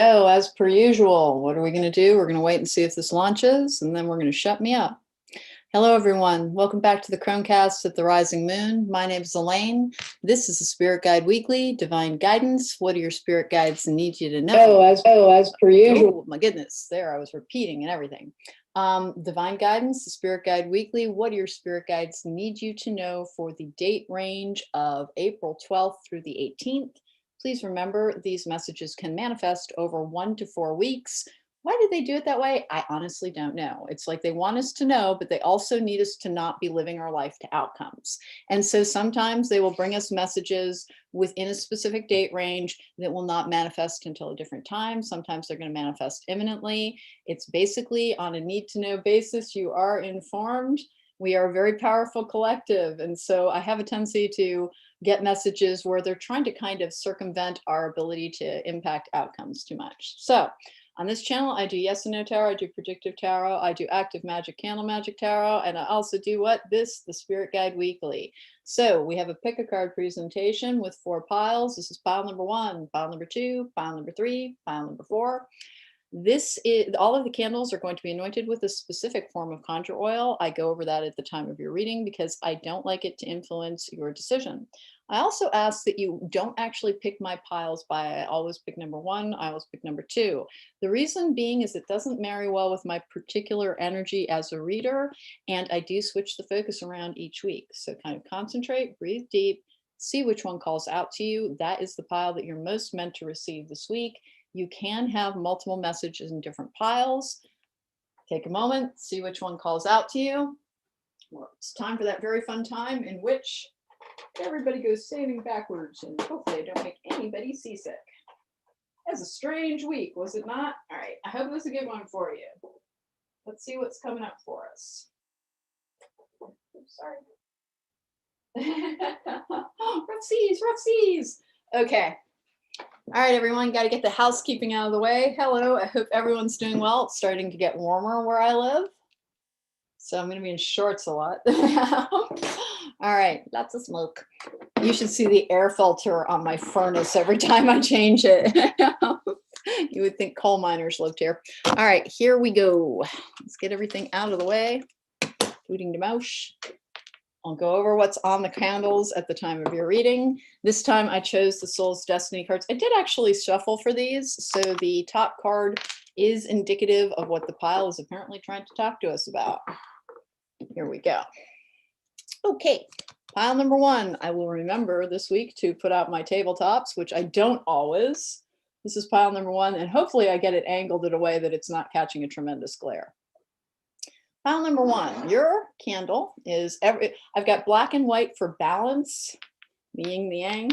Oh, as per usual, what are we going to do? We're going to wait and see if this launches, and then we're going to shut me up. Hello, everyone. Welcome back to the Cronecast at the Rising Moon. My name is Elaine. This is the Spirit Guide Weekly, Divine Guidance. What do your spirit guides need you to know? As per usual. Oh, my goodness. There, I was repeating and everything. Divine Guidance, the Spirit Guide Weekly. What do your spirit guides need you to know for the date range of April 12th through the 18th? Please remember, these messages can manifest over 1 to 4 weeks. Why do they do it that way? I honestly don't know. It's like they want us to know, but they also need us to not be living our life to outcomes. And so sometimes they will bring us messages within a specific date range that will not manifest until a different time. Sometimes they're going to manifest imminently. It's basically on a need to know basis. You are informed. We are a very powerful collective. And so I have a tendency to get messages where they're trying to kind of circumvent our ability to impact outcomes too much. So on this channel, I do yes and no tarot, I do predictive tarot, I do active magic, candle magic tarot, and I also do the Spirit Guide Weekly. So we have a pick a card presentation with 4 piles. This is pile number 1, pile number 2, pile number 3, pile number 4. This is all of the candles are going to be anointed with a specific form of conjure oil. I go over that at the time of your reading because I don't like it to influence your decision. I also ask that you don't actually pick my piles by I always pick number 1, I always pick number 2. The reason being is it doesn't marry well with my particular energy as a reader, and I do switch the focus around each week. So kind of concentrate, breathe deep, see which one calls out to you. That is the pile that you're most meant to receive this week. You can have multiple messages in different piles. Take a moment, see which one calls out to you. Well, it's time for that very fun time in which everybody goes sailing backwards and hopefully I don't make anybody seasick. That's a strange week, was it not? All right, I hope it was a good one for you. Let's see what's coming up for us. Oops, sorry. Rough seas, rough seas. Okay. All right, everyone, got to get the housekeeping out of the way. Hello, I hope everyone's doing well. It's starting to get warmer where I live, so I'm going to be in shorts a lot. All right, lots of smoke. You should see the air filter on my furnace every time I change it. You would think coal miners lived here. All right, here we go. Let's get everything out of the way. Hooting the mouse. I'll go over what's on the candles at the time of your reading. This time I chose the Soul's Destiny cards. I did actually shuffle for these, so the top card is indicative of what the pile is apparently trying to talk to us about. Here we go. Okay, pile number 1. I will remember this week to put out my tabletops, which I don't always. This is pile number 1, and hopefully I get it angled in a way that it's not catching a tremendous glare. Pile number 1, your candle is I've got black and white for balance, the yin, the yang.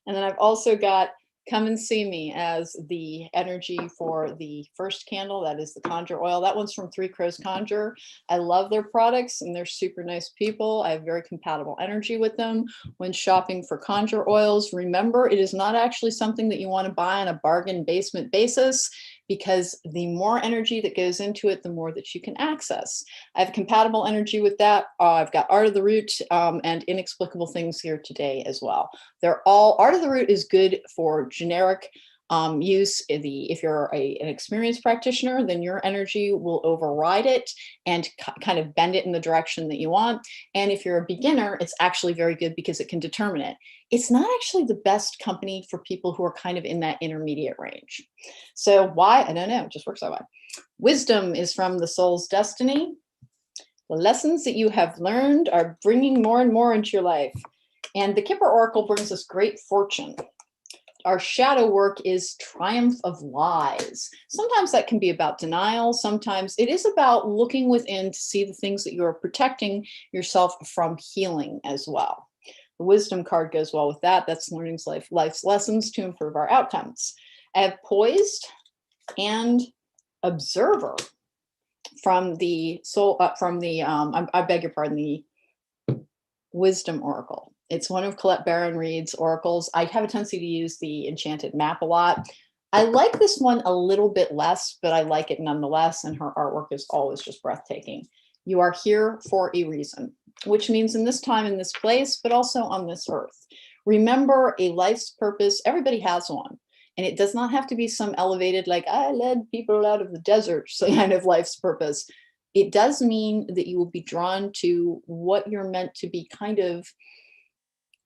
And then I've also got come and see me as the energy for the first candle. That is the conjure oil. That one's from Three Crows Conjure. I love their products and they're super nice people. I have very compatible energy with them. When shopping for conjure oils, remember, it is not actually something that you want to buy on a bargain basement basis, because the more energy that goes into it, the more that you can access. I have compatible energy with that. I've got Art of the Root and Inexplicable Things here today as well. They're all, Art of the Root is good for generic use. If you're an experienced practitioner, then your energy will override it and kind of bend it in the direction that you want. And if you're a beginner, it's actually very good because it can determine it. It's not actually the best company for people who are kind of in that intermediate range. So why? I don't know, it just works that way. Wisdom is from the Soul's Destiny. The lessons that you have learned are bringing more and more into your life. And the Kipper Oracle brings us great fortune. Our shadow work is triumph of lies. Sometimes that can be about denial. Sometimes it is about looking within to see the things that you are protecting yourself from healing as well. The wisdom card goes well with that. That's learning life's lessons to improve our outcomes. I have poised and observer from the soul, I beg your pardon, the wisdom oracle. It's one of Colette Baron-Reid's oracles. I have a tendency to use the enchanted map a lot. I like this one a little bit less, but I like it nonetheless, and her artwork is always just breathtaking. You are here for a reason, which means in this time, in this place, but also on this earth. Remember a life's purpose. Everybody has one. And it does not have to be some elevated, like I led people out of the desert kind of life's purpose. It does mean that you will be drawn to what you're meant to be kind of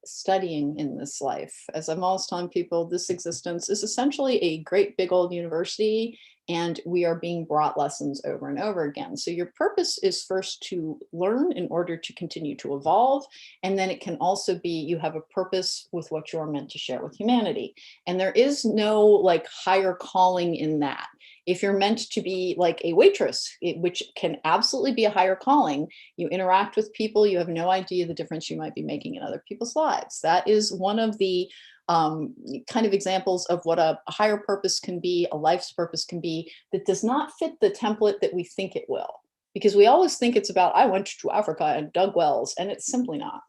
studying in this life. As I'm always telling people, this existence is essentially a great big old university, and we are being brought lessons over and over again. So your purpose is first to learn in order to continue to evolve. And then it can also be you have a purpose with what you're meant to share with humanity. And there is no like higher calling in that. If you're meant to be like a waitress, which can absolutely be a higher calling, you interact with people, you have no idea the difference you might be making in other people's lives. That is one of the kind of examples of what a higher purpose can be, a life's purpose can be, that does not fit the template that we think it will. Because we always think it's about, I went to Africa and dug wells, and it's simply not.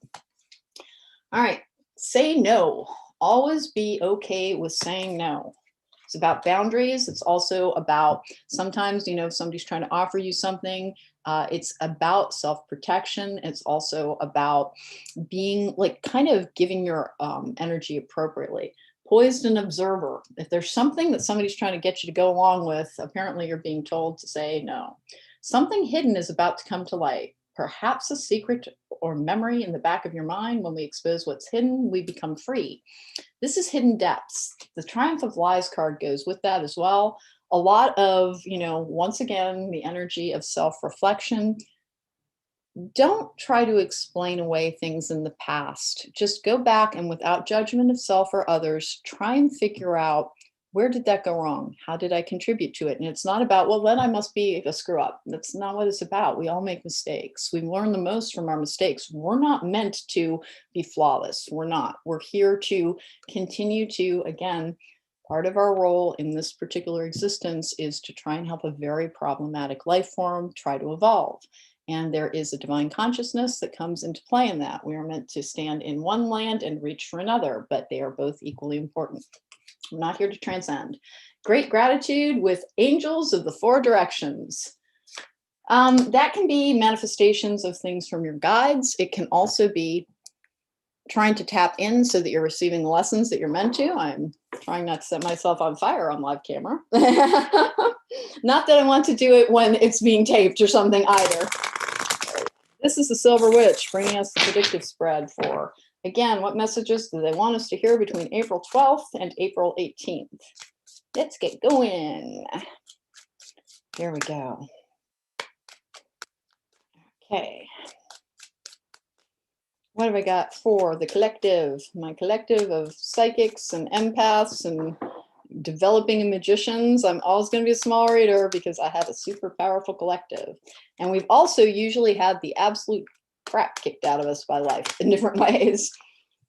All right, say no. Always be okay with saying no. It's about boundaries. It's also about sometimes, if somebody's trying to offer you something, it's about self-protection. It's also about being like kind of giving your energy appropriately. Poised and observer. If there's something that somebody's trying to get you to go along with, apparently you're being told to say no. Something hidden is about to come to light. Perhaps a secret or memory in the back of your mind. When we expose what's hidden, we become free. This is hidden depths. The Triumph of Lies card goes with that as well. A lot of, once again, the energy of self-reflection. Don't try to explain away things in the past. Just go back and without judgment of self or others, try and figure out, where did that go wrong? How did I contribute to it? And it's not about, well, then I must be a screw up. That's not what it's about. We all make mistakes. We learn the most from our mistakes. We're not meant to be flawless. We're not. We're here to continue to, again, part of our role in this particular existence is to try and help a very problematic life form try to evolve. And there is a divine consciousness that comes into play in that. We are meant to stand in one land and reach for another, but they are both equally important. I'm not here to transcend. Great gratitude with angels of the four directions. That can be manifestations of things from your guides. It can also be trying to tap in so that you're receiving the lessons that you're meant to. I'm trying not to set myself on fire on live camera. Not that I want to do it when it's being taped or something either. This is the Silver Witch bringing us the predictive spread for, again, what messages do they want us to hear between April 12th and April 18th? Let's get going. Here we go. Okay. What have I got for the collective? My collective of psychics and empaths and developing magicians. I'm always going to be a small reader because I have a super powerful collective. And we've also usually had the absolute crap kicked out of us by life in different ways.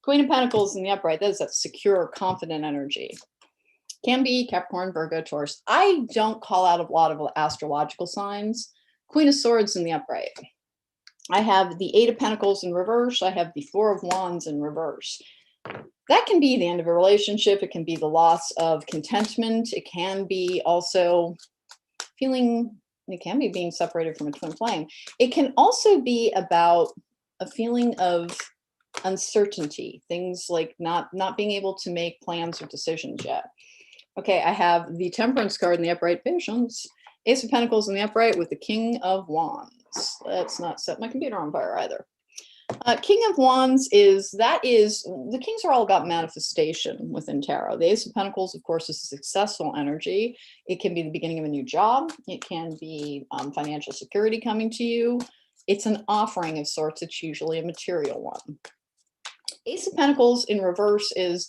Queen of Pentacles in the upright, that is that secure, confident energy. Can be Capricorn, Virgo, Taurus. I don't call out a lot of astrological signs. Queen of Swords in the upright. I have the Eight of Pentacles in reverse. I have the Four of Wands in reverse. That can be the end of a relationship. It can be the loss of contentment. It can be also it can be being separated from a twin flame. It can also be about a feeling of uncertainty, things like not being able to make plans or decisions yet. Okay, I have the Temperance card in the upright, patience. Ace of Pentacles in the upright with the King of Wands. Let's not set my computer on fire either. King of Wands the kings are all about manifestation within tarot. The Ace of Pentacles, of course, is a successful energy. It can be the beginning of a new job. It can be financial security coming to you. It's an offering of sorts. It's usually a material one. Ace of Pentacles in reverse is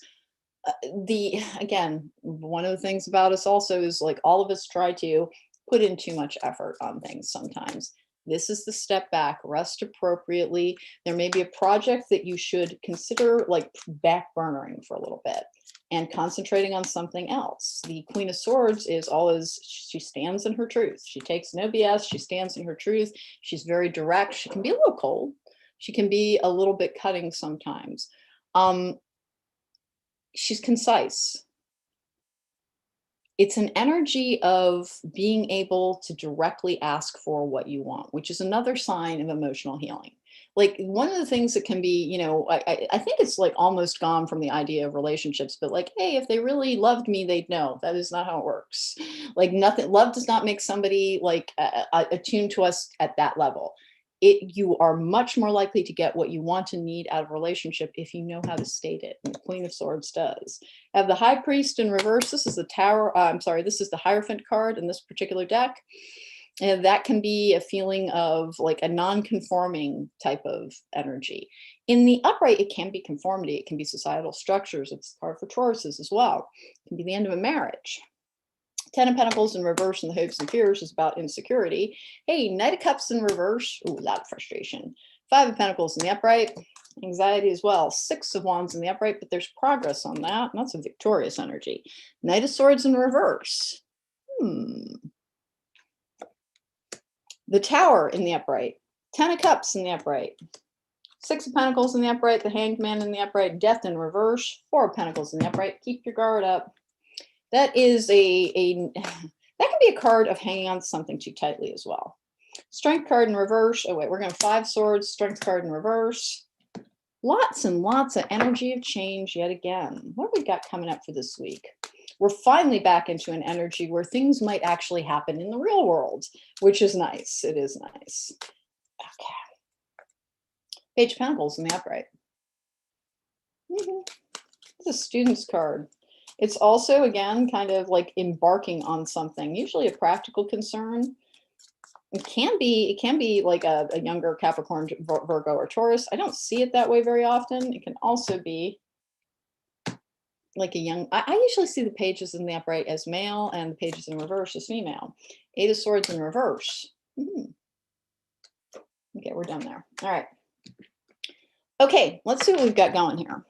again, one of the things about us also is like all of us try to put in too much effort on things sometimes. This is the step back, rest appropriately. There may be a project that you should consider like back burnering for a little bit and concentrating on something else. The Queen of Swords is always, she stands in her truth. She takes no BS. She stands in her truth. She's very direct. She can be a little cold. She can be a little bit cutting sometimes. She's concise. It's an energy of being able to directly ask for what you want, which is another sign of emotional healing. like one of the things that can be, I think it's like almost gone from the idea of relationships, but like, hey, if they really loved me, they'd know. That is not how it works. Like nothing, love does not make somebody like attuned to us at that level. You are much more likely to get what you want and need out of a relationship if you know how to state it. And the Queen of Swords does. I have the High Priest in reverse. This is the Tower. I'm sorry, this is the Hierophant card in this particular deck. And that can be a feeling of like a non-conforming type of energy. In the upright, it can be conformity. It can be societal structures. It's hard for Tauruses as well. It can be the end of a marriage. 10 of Pentacles in reverse and the hopes and fears is about insecurity. Hey, Knight of Cups in reverse. Ooh, a lot of frustration. 5 of Pentacles in the upright. Anxiety as well. 6 of Wands in the upright, but there's progress on that. And that's a victorious energy. Knight of Swords in reverse. The Tower in the upright. 10 of Cups in the upright. 6 of Pentacles in the upright. The Hanged Man in the upright. Death in reverse. 4 of Pentacles in the upright. Keep your guard up. That is that can be a card of hanging on to something too tightly as well. Strength card in reverse. Oh wait, we're going to 5 swords. Strength card in reverse. Lots and lots of energy of change yet again. What have we got coming up for this week? We're finally back into an energy where things might actually happen in the real world, which is nice. It is nice. Okay. Page of Pentacles in the upright. It's a student's card. It's also, again, kind of like embarking on something, usually a practical concern. It can be like a younger Capricorn, Virgo, or Taurus. I don't see it that way very often. It can also be like a young, I usually see the pages in the upright as male and the pages in reverse as female. 8 of Swords in reverse. Okay, we're done there. All right. Okay, let's see what we've got going here.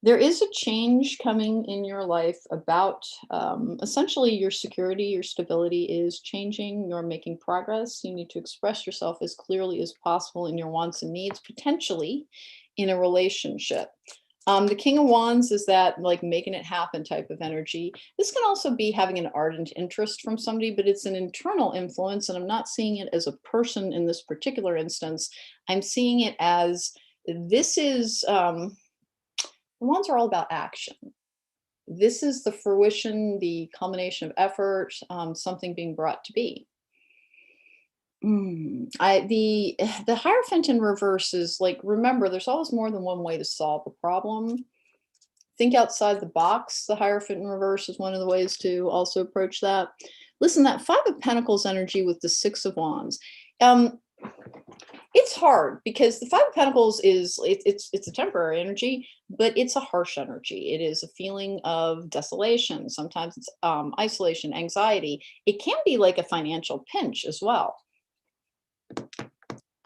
There is a change coming in your life about essentially your security, your stability is changing. You're making progress. You need to express yourself as clearly as possible in your wants and needs, potentially in a relationship. The King of Wands is that like making it happen type of energy. This can also be having an ardent interest from somebody, but it's an internal influence. And I'm not seeing it as a person in this particular instance. I'm seeing it as this is, the Wands are all about action. This is the fruition, the culmination of effort, something being brought to be. The Hierophant in reverse is like, remember, there's always more than one way to solve a problem. Think outside the box. The Hierophant in reverse is one of the ways to also approach that. Listen, that 5 of Pentacles energy with the 6 of Wands. It's hard because the 5 of Pentacles is it's a temporary energy, but it's a harsh energy. It is a feeling of desolation. Sometimes it's isolation, anxiety. It can be like a financial pinch as well.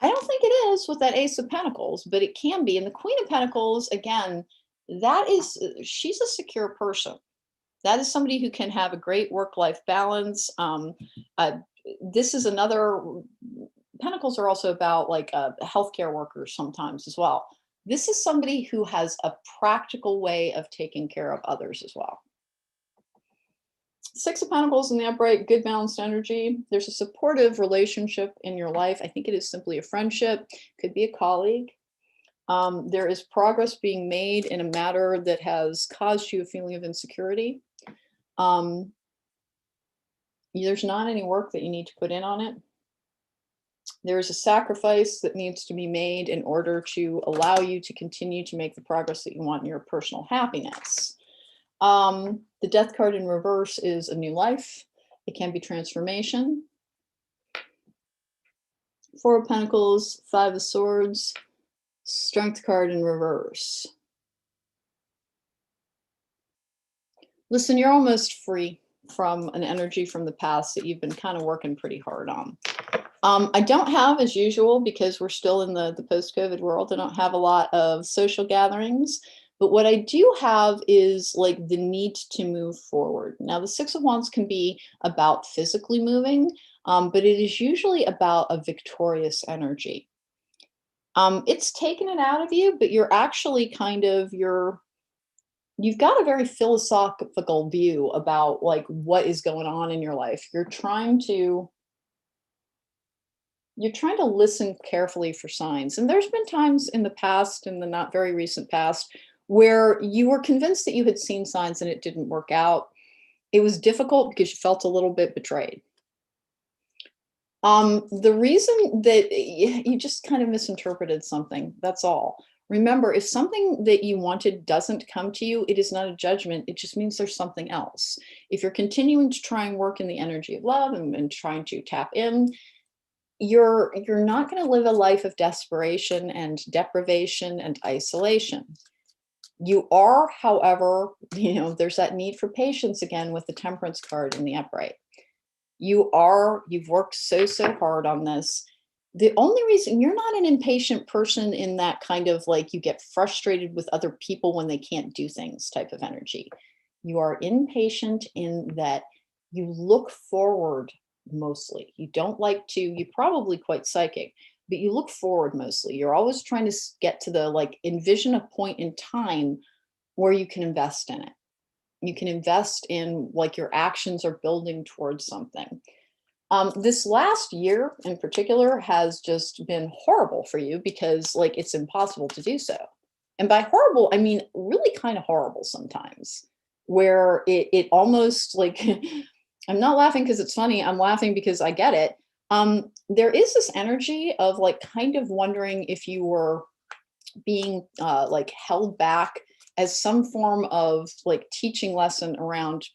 I don't think it is with that Ace of Pentacles, but it can be. And the Queen of Pentacles, again, she's a secure person. That is somebody who can have a great work-life balance. This is another, Pentacles are also about like healthcare workers sometimes as well. This is somebody who has a practical way of taking care of others as well. 6 of Pentacles in the upright, good balanced energy. There's a supportive relationship in your life. I think it is simply a friendship, could be a colleague. There is progress being made in a matter that has caused you a feeling of insecurity. There's not any work that you need to put in on it. There's a sacrifice that needs to be made in order to allow you to continue to make the progress that you want in your personal happiness. The Death card in reverse is a new life. It can be transformation. 4 of Pentacles, 5 of Swords, Strength card in reverse. Listen, you're almost free from an energy from the past that you've been kind of working pretty hard on. I don't have, as usual, because we're still in the post-COVID world, I don't have a lot of social gatherings. But what I do have is like the need to move forward. Now, the 6 of Wands can be about physically moving, but it is usually about a victorious energy. It's taken it out of you, but you're actually kind of, you've got a very philosophical view about like what is going on in your life. You're trying to you're trying to listen carefully for signs. And there's been times in the past, in the not very recent past, where you were convinced that you had seen signs and it didn't work out. It was difficult because you felt a little bit betrayed. The reason that you just kind of misinterpreted something, that's all. Remember, if something that you wanted doesn't come to you, it is not a judgment. It just means there's something else. If you're continuing to try and work in the energy of love and trying to tap in, you're not going to live a life of desperation and deprivation and isolation. You are, however, there's that need for patience again with the Temperance card in the upright. You've worked so hard on this. The only reason you're not an impatient person in that kind of like you get frustrated with other people when they can't do things type of energy. You are impatient in that you look forward mostly. You don't like to, you're probably quite psychic, but you look forward mostly. You're always trying to get to the like envision a point in time where you can invest in it. You can invest in like your actions are building towards something. This last year in particular has just been horrible for you because like it's impossible to do so. And by horrible, I mean really kind of horrible sometimes, where it almost like, I'm not laughing because it's funny, I'm laughing because I get it. There is this energy of like kind of wondering if you were being like held back as some form of like teaching lesson around,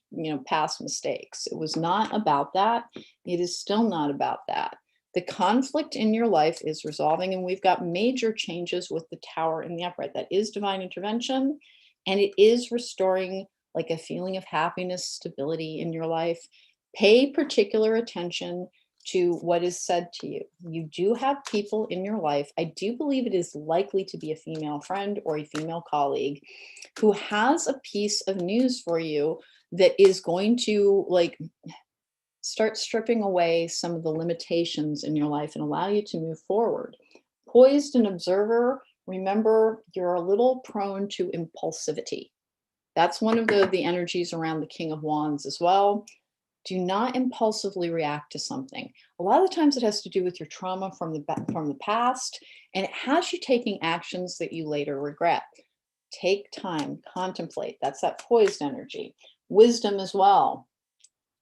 past mistakes. It was not about that. It is still not about that. The conflict in your life is resolving, and we've got major changes with the Tower in the upright. That is divine intervention, and it is restoring like a feeling of happiness, stability in your life. Pay particular attention to what is said to you. You do have people in your life. I do believe it is likely to be a female friend or a female colleague who has a piece of news for you that is going to like start stripping away some of the limitations in your life and allow you to move forward. Poised and observer, remember you're a little prone to impulsivity. That's one of the energies around the King of Wands as well. Do not impulsively react to something. A lot of the times it has to do with your trauma from the past, and it has you taking actions that you later regret. Take time, contemplate. That's that poised energy. Wisdom as well.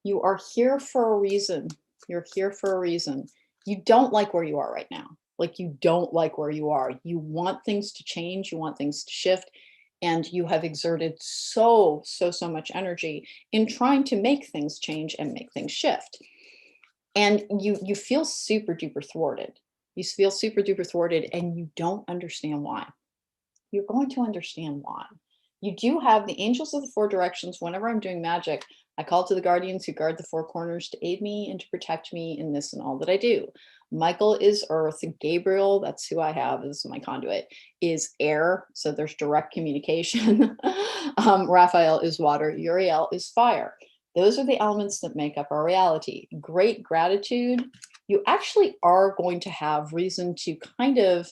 You are here for a reason. You're here for a reason. You don't like where you are right now. Like you don't like where you are. You want things to change. You want things to shift. And you have exerted so much energy in trying to make things change and make things shift. And you feel super duper thwarted. You feel super duper thwarted and you don't understand why. You're going to understand why. You do have the angels of the four directions. Whenever I'm doing magic, I call to the guardians who guard the four corners to aid me and to protect me in this and all that I do. Michael is earth. Gabriel, that's who I have as my conduit, is air. So there's direct communication. Raphael is water. Uriel is fire. Those are the elements that make up our reality. Great gratitude. You actually are going to have reason to kind of,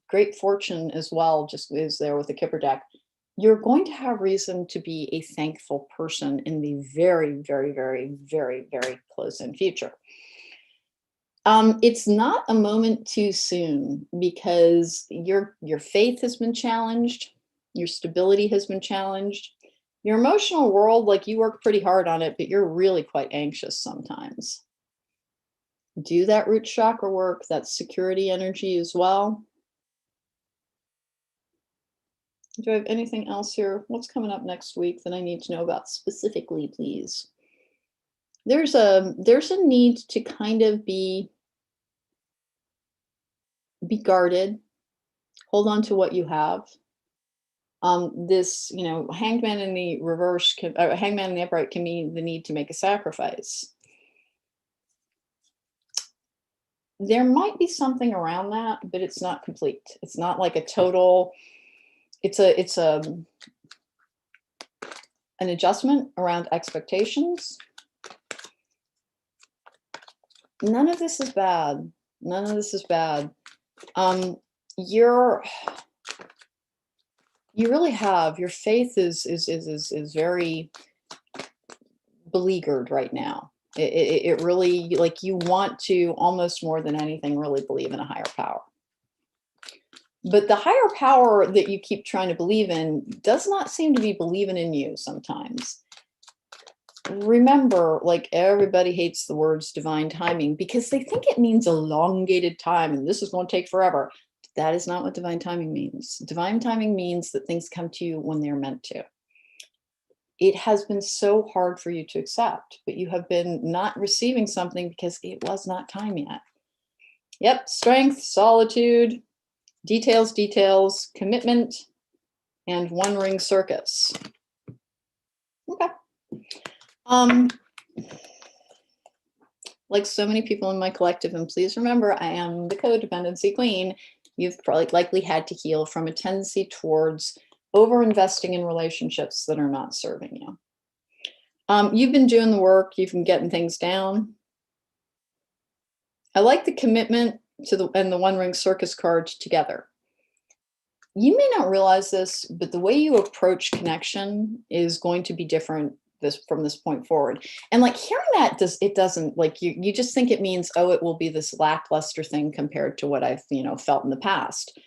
great fortune as well, just is there with the Kipper deck. You're going to have reason to be a thankful person in the very close in future. It's not a moment too soon because your faith has been challenged, your stability has been challenged, your emotional world, like you work pretty hard on it, but you're really quite anxious sometimes. Do that root chakra work, that security energy as well. Do I have anything else here? What's coming up next week that I need to know about specifically, please? There's a need to kind of be guarded. Hold on to what you have. This, hanged man in the reverse, hanged man in the upright can mean the need to make a sacrifice. There might be something around that, but it's not complete. It's not like a total. It's an adjustment around expectations. None of this is bad. None of this is bad. You really have, your faith is very beleaguered right now. It really, like, you want to almost more than anything really believe in a higher power. But the higher power that you keep trying to believe in does not seem to be believing in you sometimes. Remember, like, everybody hates the words divine timing because they think it means elongated time and this is going to take forever. That is not what divine timing means. Divine timing means that things come to you when they're meant to. It has been so hard for you to accept, but you have been not receiving something because it was not time yet. Yep, strength, solitude, details, commitment, and one ring circus. Okay. Like so many people in my collective, and please remember, I am the codependency queen, you've probably likely had to heal from a tendency towards over-investing in relationships that are not serving you. You've been doing the work, you've been getting things down. I like the commitment to and the one ring circus cards together. You may not realize this, but the way you approach connection is going to be different from this point forward. And like hearing that, it doesn't, like, you just think it means, oh, it will be this lackluster thing compared to what I've, felt in the past.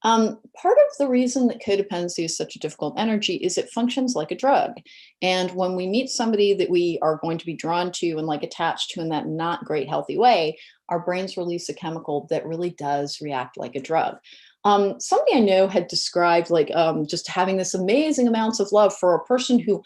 Part of the reason that codependency is such a difficult energy is it functions like a drug. And when we meet somebody that we are going to be drawn to and like attached to in that not great healthy way, our brains release a chemical that really does react like a drug. Somebody I know had described like just having this amazing amounts of love for a person who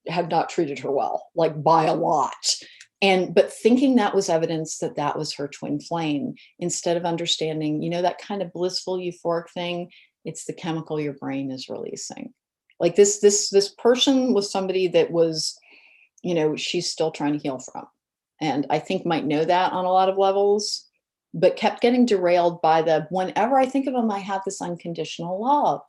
had not treated her well, like by a lot. But thinking that was evidence that that was her twin flame, instead of understanding, that kind of blissful euphoric thing, it's the chemical your brain is releasing. Like this person was somebody that was, she's still trying to heal from. And I think might know that on a lot of levels, but kept getting derailed by whenever I think of them, I have this unconditional love,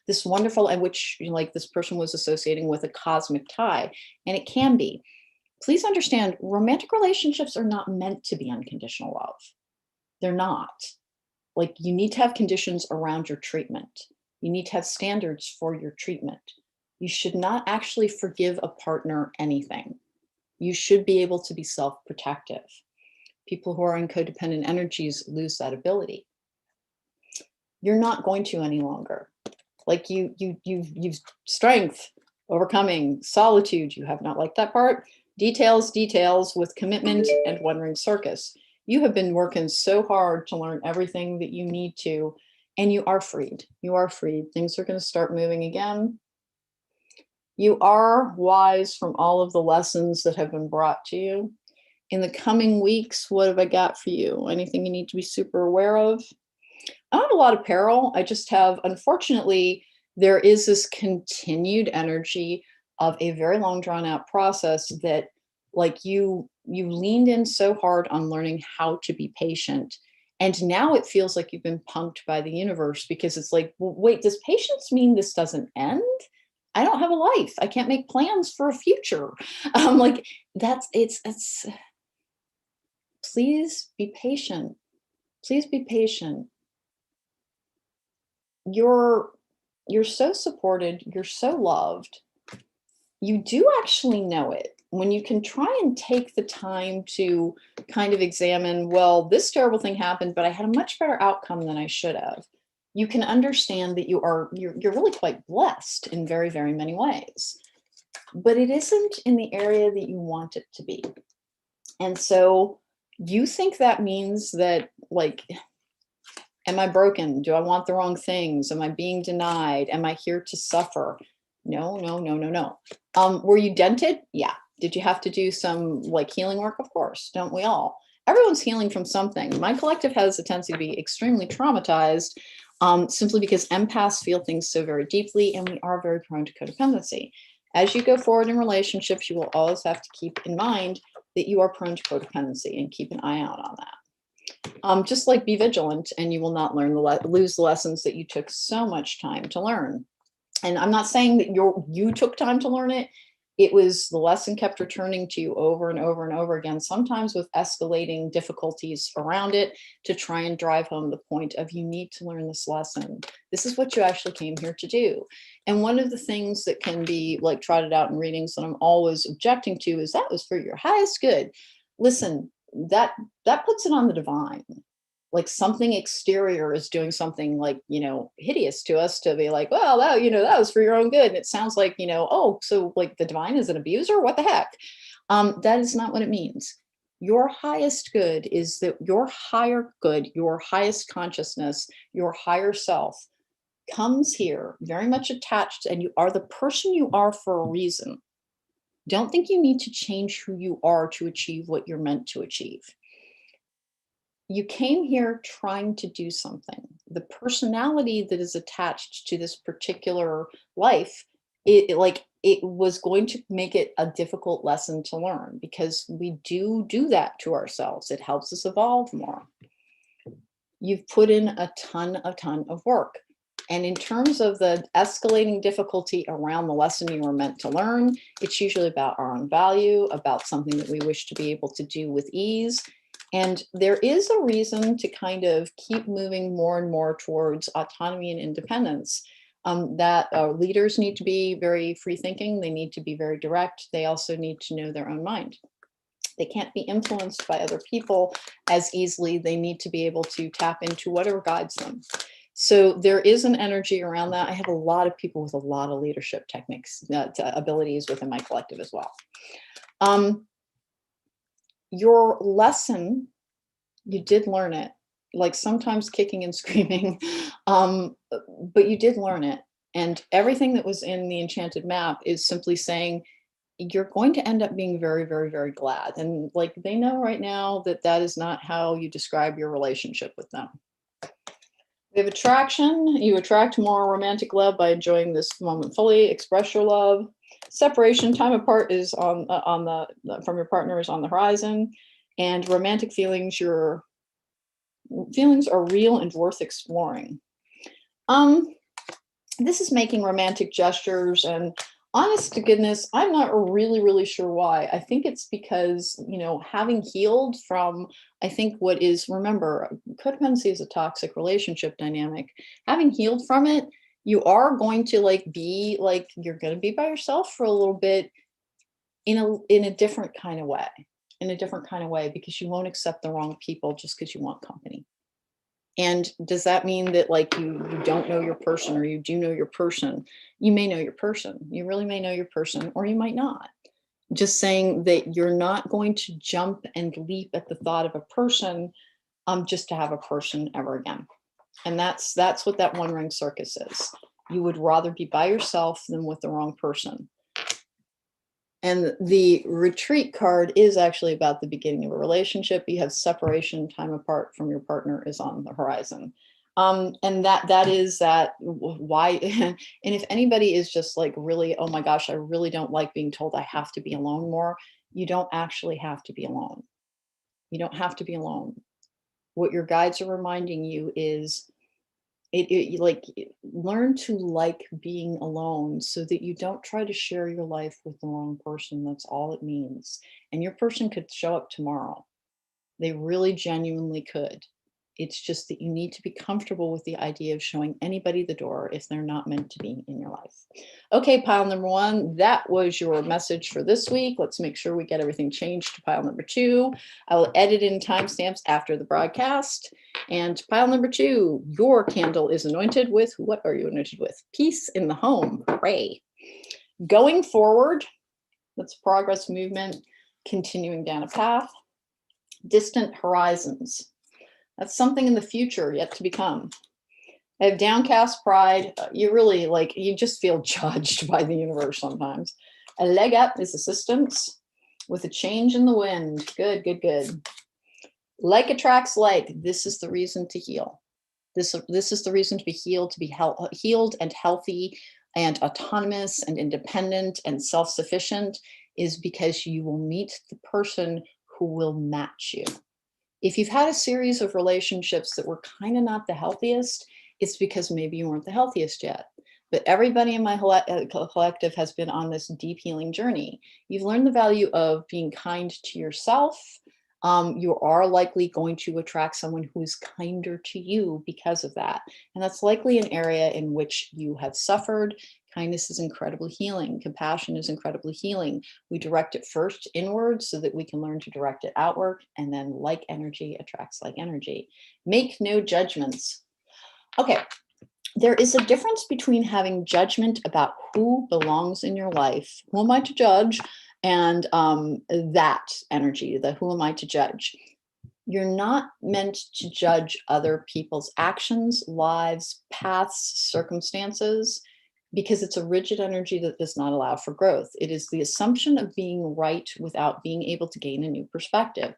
this wonderful, and which like this person was associating with a cosmic tie, and it can be. Please understand, romantic relationships are not meant to be unconditional love. They're not. Like, you need to have conditions around your treatment. You need to have standards for your treatment. You should not actually forgive a partner anything. You should be able to be self-protective. People who are in codependent energies lose that ability. You're not going to any longer. Like you've strength, overcoming, solitude. You have not liked that part. Details with commitment and one ring circus. You have been working so hard to learn everything that you need to, and you are freed. You are freed. Things are going to start moving again. You are wise from all of the lessons that have been brought to you. In the coming weeks, what have I got for you? Anything you need to be super aware of? I don't have a lot of peril. I just have, unfortunately, there is this continued energy of a very long drawn out process that like you leaned in so hard on learning how to be patient. And now it feels like you've been punked by the universe because it's like, well, wait, does patience mean this doesn't end? I don't have a life. I can't make plans for a future. Like it's, please be patient. Please be patient. You're so supported. You're so loved. You do actually know it when you can try and take the time to kind of examine, well, this terrible thing happened, but I had a much better outcome than I should have. You can understand that you're really quite blessed in very, very many ways, but it isn't in the area that you want it to be. And so you think that means that, like, am I broken? Do I want the wrong things? Am I being denied? Am I here to suffer? No. Were you dented? Yeah. Did you have to do some like healing work? Of course. Don't we all? Everyone's healing from something. My collective has a tendency to be extremely traumatized simply because empaths feel things so very deeply, and we are very prone to codependency. As you go forward in relationships, you will always have to keep in mind that you are prone to codependency and keep an eye out on that. Just like be vigilant, and you will not lose the lessons that you took so much time to learn. And I'm not saying that you took time to learn it. it was the lesson kept returning to you over and over and over again, sometimes with escalating difficulties around it, to try and drive home the point of, you need to learn this lesson. This is what you actually came here to do. And one of the things that can be like trotted out in readings that I'm always objecting to is, that was for your highest good. Listen, that puts it on the divine. Like something exterior is doing something like, hideous to us, to be like, well, that, that was for your own good. And it sounds like, oh, so like the divine is an abuser? What the heck? That is not what it means. Your highest good is that your higher good, your highest consciousness, your higher self comes here very much attached, and you are the person you are for a reason. Don't think you need to change who you are to achieve what you're meant to achieve. You came here trying to do something. The personality that is attached to this particular life, it was going to make it a difficult lesson to learn, because we do that to ourselves. It helps us evolve more. You've put in a ton of work. And in terms of the escalating difficulty around the lesson you were meant to learn, it's usually about our own value, about something that we wish to be able to do with ease. And there is a reason to kind of keep moving more and more towards autonomy and independence. That leaders need to be very free thinking. They need to be very direct. They also need to know their own mind. They can't be influenced by other people as easily. They need to be able to tap into whatever guides them. So there is an energy around that. I have a lot of people with a lot of leadership techniques, abilities within my collective as well. Your lesson, you did learn it, like sometimes kicking and screaming, but you did learn it. And everything that was in the enchanted map is simply saying, you're going to end up being very, very, very glad. And like, they know right now that that is not how you describe your relationship with them. We have attraction. You attract more romantic love by enjoying this moment fully. Express your love. Separation, time apart is from your partner is on the horizon. And romantic feelings, your feelings are real and worth exploring. This is making romantic gestures, and honest to goodness, I'm not really sure why. I think it's because, having healed from, I think what is, remember, codependency is a toxic relationship dynamic. Having healed from it, you are going to you're going to be by yourself for a little bit in a different kind of way, because you won't accept the wrong people just because you want company. And does that mean that you don't know your person, or you do know your person? You may know your person. You really may know your person, or you might not. Just saying that you're not going to jump and leap at the thought of a person just to have a person ever again. And that's what that one ring circus is. You would rather be by yourself than with the wrong person. And the retreat card is actually about the beginning of a relationship. You have separation, time apart from your partner is on the horizon. And that is why, and if anybody is just really, oh my gosh, I really don't like being told I have to be alone more, you don't actually have to be alone. You don't have to be alone. What your guides are reminding you is, learn to like being alone, so that you don't try to share your life with the wrong person. That's all it means. And your person could show up tomorrow. They really genuinely could. It's just that you need to be comfortable with the idea of showing anybody the door if they're not meant to be in your life. Okay, pile number one, that was your message for this week. Let's make sure we get everything changed to pile number two. I will edit in timestamps after the broadcast. And pile number two, your candle is anointed with, what are you anointed with? Peace in the home. Hooray. Going forward, that's progress, movement, continuing down a path. Distant horizons. That's something in the future yet to become. I have downcast pride. You really you just feel judged by the universe sometimes. A leg up is assistance with a change in the wind. Good. Like attracts like. This is the reason to heal. This is the reason to be healed, to be healed and healthy and autonomous and independent and self-sufficient, is because you will meet the person who will match you. If you've had a series of relationships that were kind of not the healthiest, it's because maybe you weren't the healthiest yet. But everybody in my collective has been on this deep healing journey. You've learned the value of being kind to yourself. You are likely going to attract someone who is kinder to you because of that. And that's likely an area in which you have suffered. Kindness is incredibly healing. Compassion is incredibly healing. We direct it first inward so that we can learn to direct it outward. And then like energy attracts like energy. Make no judgments. Okay. There is a difference between having judgment about who belongs in your life, who am I to judge, and that energy, the who am I to judge. You're not meant to judge other people's actions, lives, paths, circumstances, because it's a rigid energy that does not allow for growth. It is the assumption of being right without being able to gain a new perspective.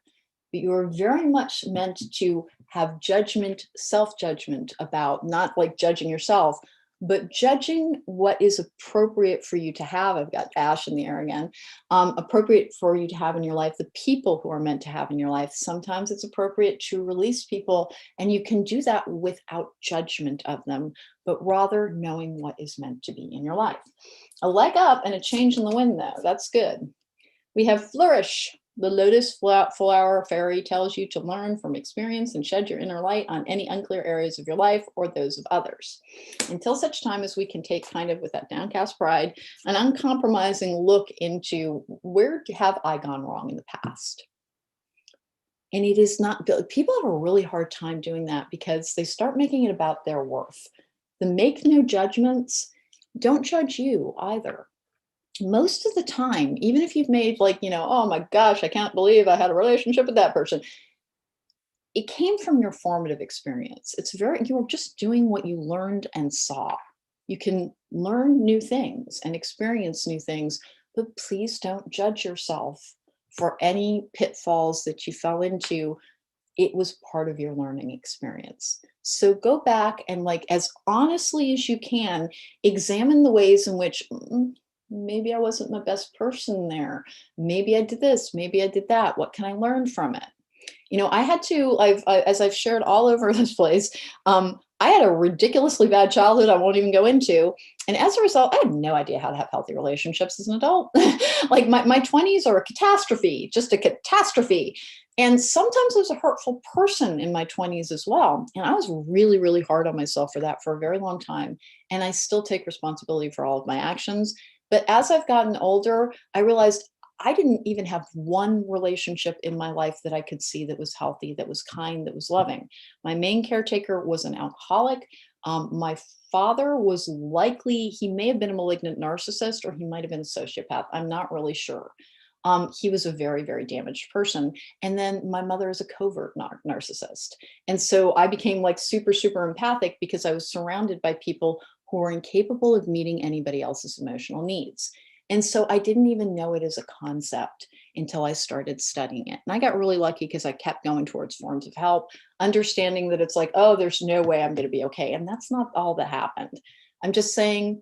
But you're very much meant to have judgment, self-judgment about not like judging yourself, but judging what is appropriate for you to have. I've got ash in the air again. Appropriate for you to have in your life, the people who are meant to have in your life. Sometimes it's appropriate to release people, and you can do that without judgment of them, but rather knowing what is meant to be in your life. A leg up and a change in the wind, though. That's good. We have flourish. The lotus flower fairy tells you to learn from experience and shed your inner light on any unclear areas of your life or those of others. Until such time as we can take kind of with that downcast pride, an uncompromising look into where have I gone wrong in the past? And it is not, people have a really hard time doing that because they start making it about their worth. The make no judgments, don't judge you either. Most of the time, even if you've made like, oh my gosh, I can't believe I had a relationship with that person. It came from your formative experience. You were just doing what you learned and saw. You can learn new things and experience new things, but please don't judge yourself for any pitfalls that you fell into. It was part of your learning experience. So go back and like, as honestly as you can, examine the ways in which maybe I wasn't my best person there. Maybe I did this, maybe I did that. What can I learn from it? I had to, as I've shared all over this place, I had a ridiculously bad childhood I won't even go into. And as a result, I had no idea how to have healthy relationships as an adult. Like my 20s are a catastrophe, just a catastrophe. And sometimes I was a hurtful person in my 20s as well. And I was really, really hard on myself for that for a very long time. And I still take responsibility for all of my actions. But as I've gotten older, I realized I didn't even have one relationship in my life that I could see that was healthy, that was kind, that was loving. My main caretaker was an alcoholic. My father was likely, he may have been a malignant narcissist or he might have been a sociopath. I'm not really sure. He was a very, very damaged person. And then my mother is a covert narcissist. And so I became like super, super empathic because I was surrounded by people who were incapable of meeting anybody else's emotional needs. And so I didn't even know it as a concept until I started studying it. And I got really lucky because I kept going towards forms of help, understanding that it's like, oh, there's no way I'm going to be okay. And that's not all that happened. I'm just saying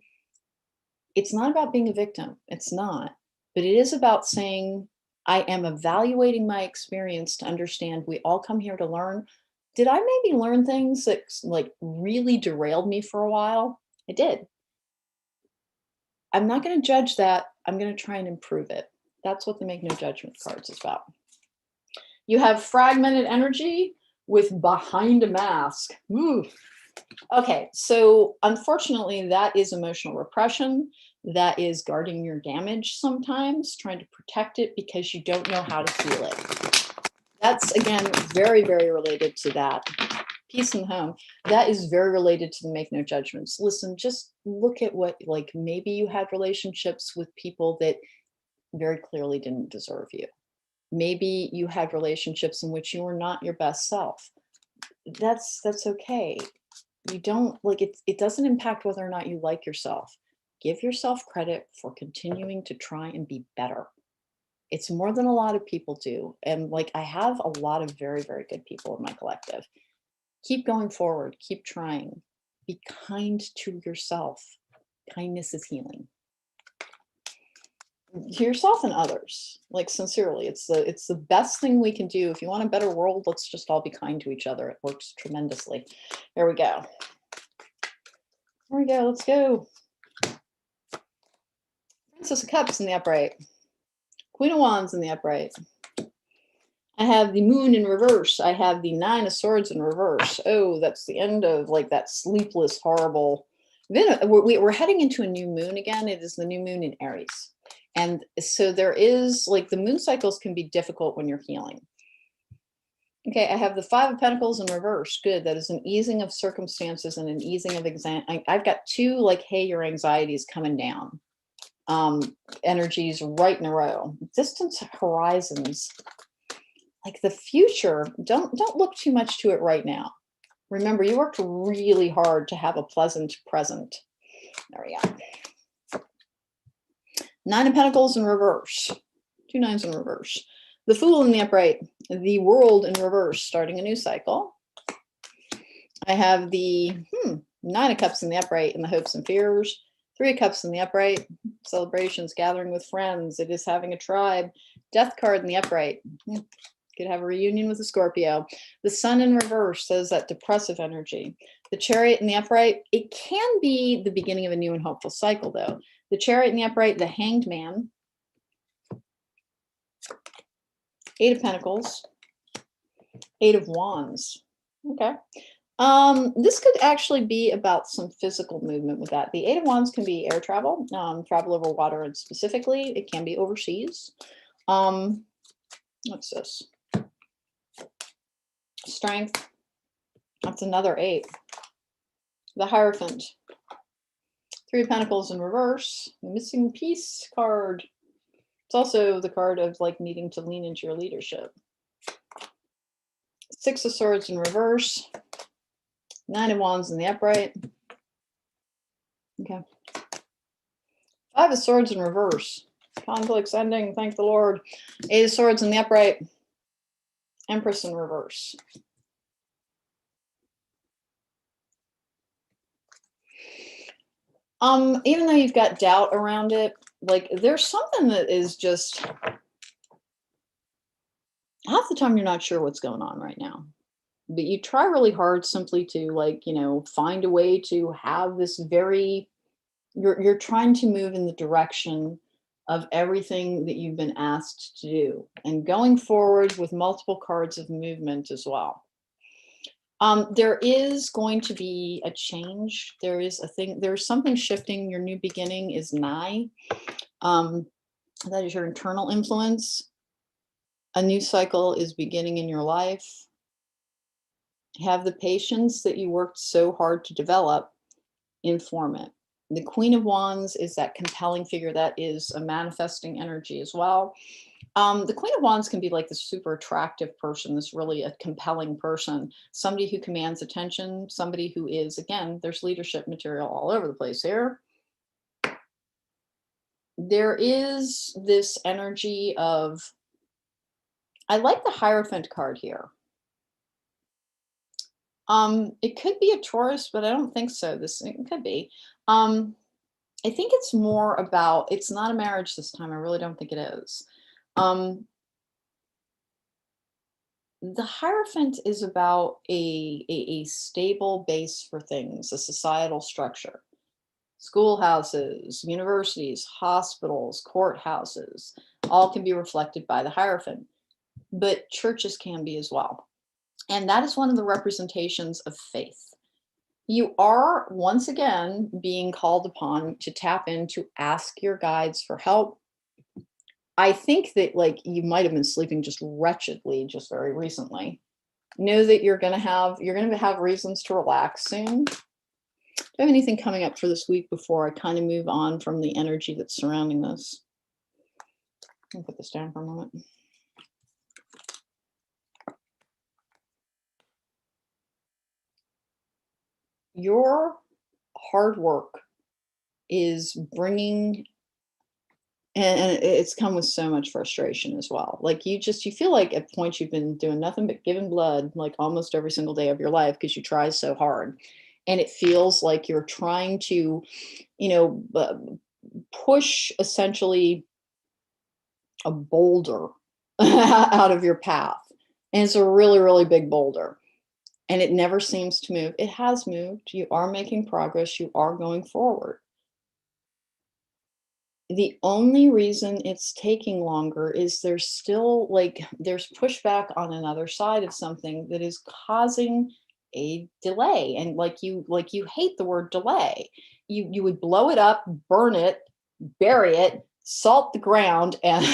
it's not about being a victim. It's not. But it is about saying, I am evaluating my experience to understand we all come here to learn. Did I maybe learn things that like really derailed me for a while? I did. I'm not going to judge that. I'm going to try and improve it. That's what the Make No Judgment cards is about. You have fragmented energy with behind a mask. Ooh. Okay, so unfortunately, that is emotional repression. That is guarding your damage sometimes, trying to protect it because you don't know how to heal it. That's, again, very, very related to that. Peace in the home. That is very related to the make no judgments. Listen, just look at what, like maybe you had relationships with people that very clearly didn't deserve you. Maybe you had relationships in which you were not your best self. That's okay. You don't like it. It doesn't impact whether or not you like yourself. Give yourself credit for continuing to try and be better. It's more than a lot of people do. And like I have a lot of very, very good people in my collective. Keep going forward, keep trying. Be kind to yourself. Kindness is healing. To yourself and others, like sincerely, it's the best thing we can do. If you want a better world, let's just all be kind to each other. It works tremendously. There we go. There we go, let's go. Princess of Cups in the upright. Queen of Wands in the upright. I have the Moon in reverse. I have the Nine of Swords in reverse. Oh, that's the end of like that sleepless, horrible. Then we're heading into a new moon again. It is the new moon in Aries. And so there is like the moon cycles can be difficult when you're healing. Okay, I have the Five of Pentacles in reverse. Good. That is an easing of circumstances and an easing of I've got two like, hey, your anxieties coming down. Energies right in a row. Distant horizons. Like the future, don't look too much to it right now. Remember, you worked really hard to have a pleasant present. There we go. Nine of Pentacles in reverse. Two nines in reverse. The Fool in the upright. The World in reverse, starting a new cycle. I have the Nine of Cups in the upright in the hopes and fears. Three of Cups in the upright. Celebrations, gathering with friends. It is having a tribe. Death card in the upright. Could have a reunion with a Scorpio. The Sun in reverse says that depressive energy. The Chariot in the upright, it can be the beginning of a new and hopeful cycle though. The Chariot in the upright, the Hanged Man. Eight of Pentacles. Eight of Wands. Okay. This could actually be about some physical movement with that. The Eight of Wands can be air travel, travel over water, and specifically it can be overseas. What's this? Strength. That's another eight. The Hierophant. Three of Pentacles in reverse. The Missing Piece card. It's also the card of like needing to lean into your leadership. Six of Swords in reverse. Nine of Wands in the upright. Okay. Five of Swords in reverse. Conflicts ending, thank the Lord. Eight of Swords in the upright. Empress in reverse. Even though you've got doubt around it, like there's something that is just half the time you're not sure what's going on right now. But you try really hard simply to like, you know, find a way to have this you're trying to move in the direction of everything that you've been asked to do and going forward with multiple cards of movement as well. There is going to be a change. There's something shifting. Your new beginning is nigh. That is your internal influence. A new cycle is beginning in your life. Have the patience that you worked so hard to develop, inform it. The Queen of Wands is that compelling figure that is a manifesting energy as well. The Queen of Wands can be like this super attractive person, this really a compelling person, somebody who commands attention, somebody who is, again, there's leadership material all over the place here. There is this energy of, I like the Hierophant card here. It could be a Taurus, but I don't think so. It could be. I think it's more about, it's not a marriage this time. I really don't think it is. The Hierophant is about a stable base for things, a societal structure. Schoolhouses, universities, hospitals, courthouses, all can be reflected by the Hierophant, but churches can be as well. And that is one of the representations of faith. You are, once again, being called upon to tap in, to ask your guides for help. I think that like you might have been sleeping just wretchedly just very recently. Know that you're going to have reasons to relax soon. Do I have anything coming up for this week before I kind of move on from the energy that's surrounding this? I'll put this down for a moment. Your hard work is bringing, and it's come with so much frustration as well. Like you feel like at points you've been doing nothing but giving blood like almost every single day of your life because you try so hard. And it feels like you're trying to, push essentially a boulder out of your path. And it's a really, really big boulder. And it never seems to move. It has moved. You are making progress. You are going forward. The only reason it's taking longer is there's still there's pushback on another side of something that is causing a delay. And like you hate the word delay. You would blow it up, burn it, bury it, salt the ground, and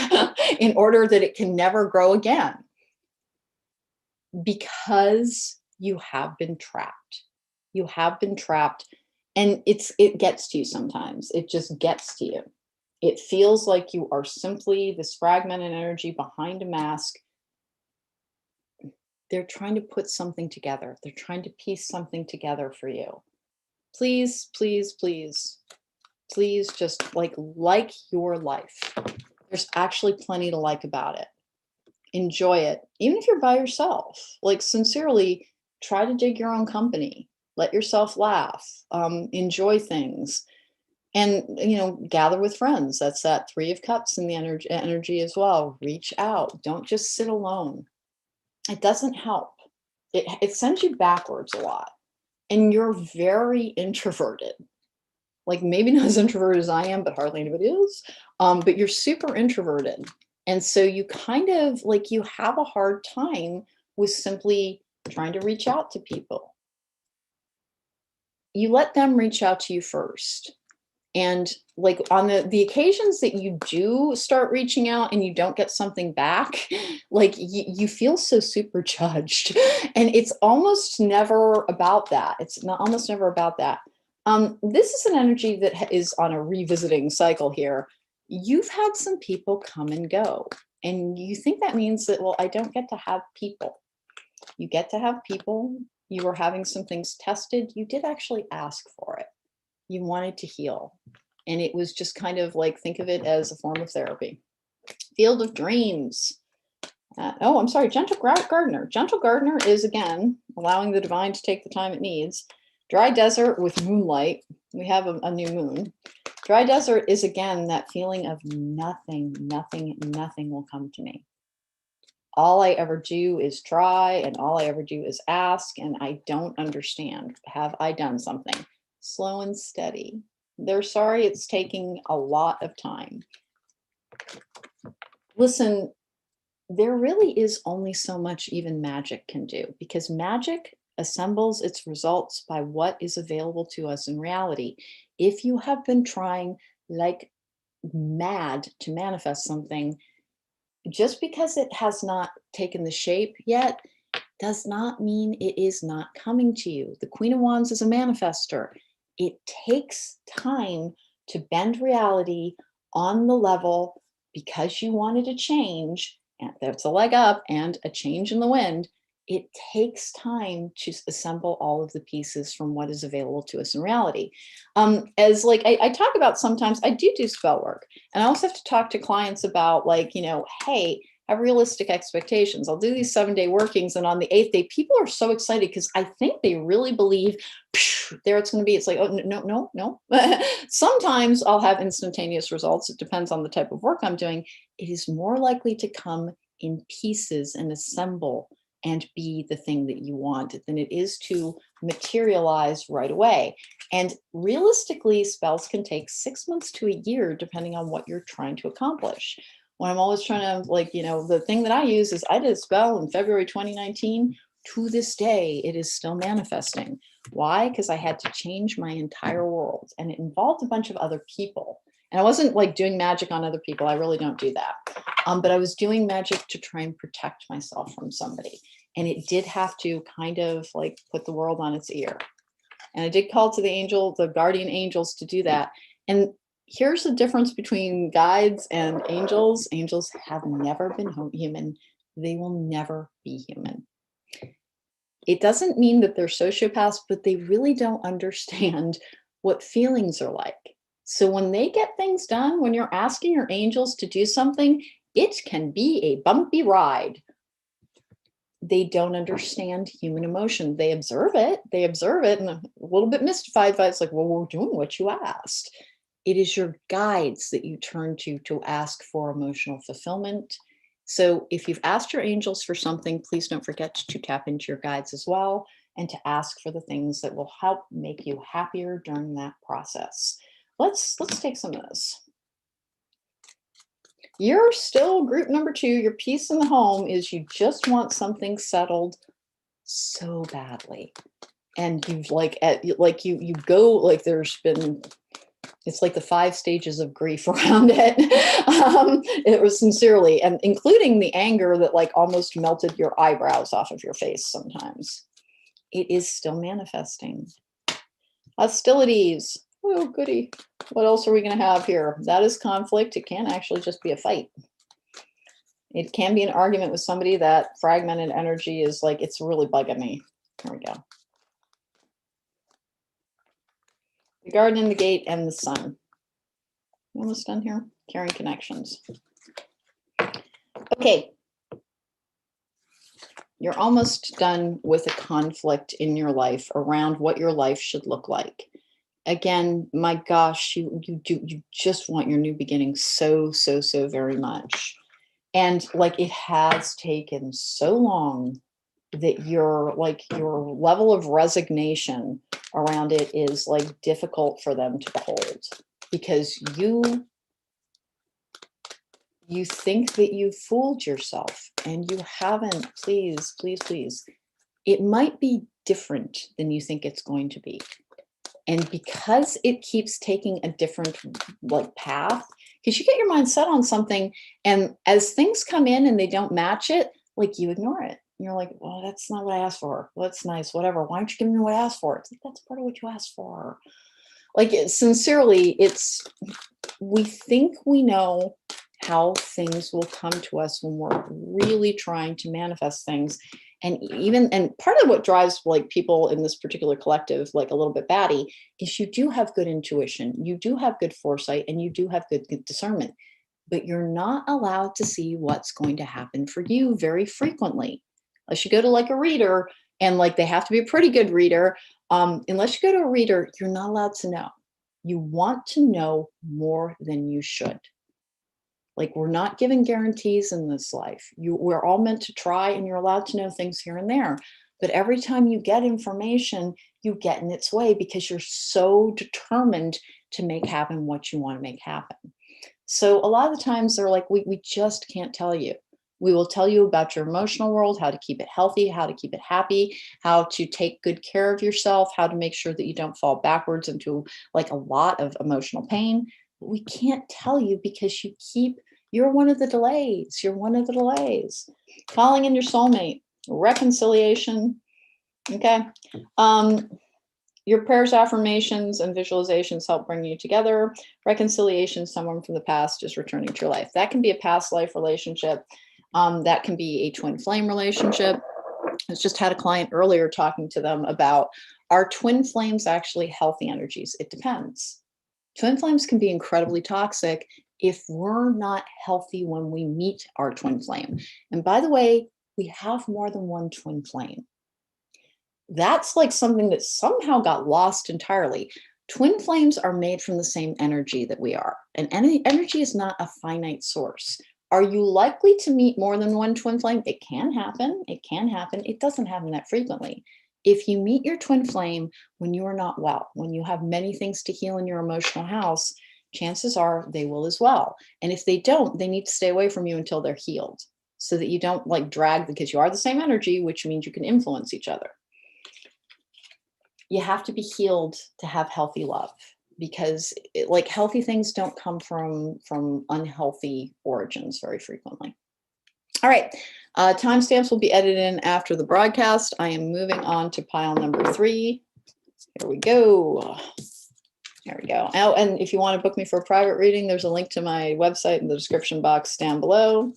in order that it can never grow again, because you have been trapped. You have been trapped, and it gets to you sometimes. It just gets to you. It feels like you are simply this fragmented energy behind a mask. They're trying to put something together. They're trying to piece something together for you. Please, please, please, please just like your life. There's actually plenty to like about it. Enjoy it. Even if you're by yourself, like sincerely, try to dig your own company. Let yourself laugh. Enjoy things. And gather with friends. That's that 3 of Cups in the energy as well. Reach out. Don't just sit alone. It doesn't help. It sends you backwards a lot. And you're very introverted. Like maybe not as introverted as I am, but hardly anybody is. But you're super introverted. And so you kind of you have a hard time with simply trying to reach out to people. You let them reach out to you first. And like on the occasions that you do start reaching out and you don't get something back, like you feel so super judged. And it's almost never about that. It's not almost never about that. This is an energy that is on a revisiting cycle here. You've had some people come and go, and you think that means that, well, I don't get to have people. You get to have people. You were having some things tested. You did actually ask for it. You wanted to heal. And it was just kind of like, think of it as a form of therapy. Field of Dreams. Oh, I'm sorry, Gentle Gardener. Gentle Gardener is, again, allowing the divine to take the time it needs. Dry Desert with moonlight. We have a new moon. Dry Desert is, again, that feeling of nothing, nothing, nothing will come to me. All I ever do is try, and all I ever do is ask, and I don't understand. Have I done something? Slow and steady. They're sorry it's taking a lot of time. Listen, there really is only so much even magic can do, because magic assembles its results by what is available to us in reality. If you have been trying like mad to manifest something, just because it has not taken the shape yet does not mean it is not coming to you. The Queen of Wands is a manifester. It takes time to bend reality on the level, because you wanted a change, and that's a leg up and a change in the wind. It takes time to assemble all of the pieces from what is available to us in reality. As like I talk about, sometimes I do spell work, and I also have to talk to clients about hey, have realistic expectations. I'll do these 7-day workings, and on the 8th day, people are so excited because I think they really believe there it's going to be. It's like, oh, no. Sometimes I'll have instantaneous results. It depends on the type of work I'm doing. It is more likely to come in pieces and assemble and be the thing that you want than it is to materialize right away. And realistically, spells can take 6 months to a year, depending on what you're trying to accomplish. When I'm always trying to, the thing that I use is, I did a spell in February 2019. To this day, it is still manifesting. Why? Because I had to change my entire world, and it involved a bunch of other people. And I wasn't doing magic on other people. I really don't do that. But I was doing magic to try and protect myself from somebody. And it did have to kind of put the world on its ear. And I did call to the guardian angels to do that. And here's the difference between guides and angels. Angels have never been human. They will never be human. It doesn't mean that they're sociopaths, but they really don't understand what feelings are like. So when they get things done, when you're asking your angels to do something, it can be a bumpy ride. They don't understand human emotion. They observe it and a little bit mystified by it's like, well, we're doing what you asked. It is your guides that you turn to ask for emotional fulfillment. So if you've asked your angels for something, please don't forget to tap into your guides as well, and to ask for the things that will help make you happier during that process. Let's take some of this. You're still group number 2. Your peace in the home is you just want something settled so badly. And you've like you go like there's been, it's like the 5 stages of grief around it. It was sincerely, and including the anger that like almost melted your eyebrows off of your face sometimes. It is still manifesting. Hostilities. Oh, goody. What else are we going to have here? That is conflict. It can actually just be a fight. It can be an argument with somebody. That fragmented energy is like, it's really bugging me. Here we go. The garden and the gate and the sun. Almost done here. Carrying connections. Okay. You're almost done with a conflict in your life around what your life should look like. Again, my gosh, you just want your new beginning so very much. And like it has taken so long that your level of resignation around it is like difficult for them to behold, because you think that you've fooled yourself and you haven't. Please. It might be different than you think it's going to be. And because it keeps taking a different like path, because you get your mind set on something, and as things come in and they don't match it, like you ignore it. You're like, well, that's not what I asked for. Well, that's nice, whatever. Why don't you give me what I asked for? It's like, that's part of what you asked for. Like sincerely, we think we know how things will come to us when we're really trying to manifest things. And part of what drives like people in this particular collective like a little bit batty is you do have good intuition, you do have good foresight, and you do have good discernment, but you're not allowed to see what's going to happen for you very frequently. Unless you go to like a reader, and like they have to be a pretty good reader. Unless you go to a reader, you're not allowed to know. You want to know more than you should. Like, we're not given guarantees in this life. We're all meant to try, and you're allowed to know things here and there. But every time you get information, you get in its way because you're so determined to make happen what you want to make happen. So a lot of the times they're like, we just can't tell you. We will tell you about your emotional world, how to keep it healthy, how to keep it happy, how to take good care of yourself, how to make sure that you don't fall backwards into like a lot of emotional pain. But we can't tell you because you're one of the delays. You're one of the delays. Calling in your soulmate, reconciliation. Okay. Your prayers, affirmations, and visualizations help bring you together. Reconciliation, someone from the past is returning to your life. That can be a past life relationship. That can be a twin flame relationship. I just had a client earlier talking to them about, are twin flames actually healthy energies? It depends. Twin flames can be incredibly toxic if we're not healthy when we meet our twin flame. And by the way, we have more than one twin flame. That's like something that somehow got lost entirely. Twin flames are made from the same energy that we are, and energy is not a finite source. Are you likely to meet more than one twin flame? It can happen. It can happen. It doesn't happen that frequently. If you meet your twin flame when you are not well, when you have many things to heal in your emotional house, chances are they will as well. And if they don't, they need to stay away from you until they're healed, so that you don't like drag, because you are the same energy, which means you can influence each other. You have to be healed to have healthy love, because like healthy things don't come from unhealthy origins very frequently. All right, timestamps will be edited in after the broadcast. I am moving on to pile number 3. Here we go. There we go. Oh, and if you want to book me for a private reading, there's a link to my website in the description box down below.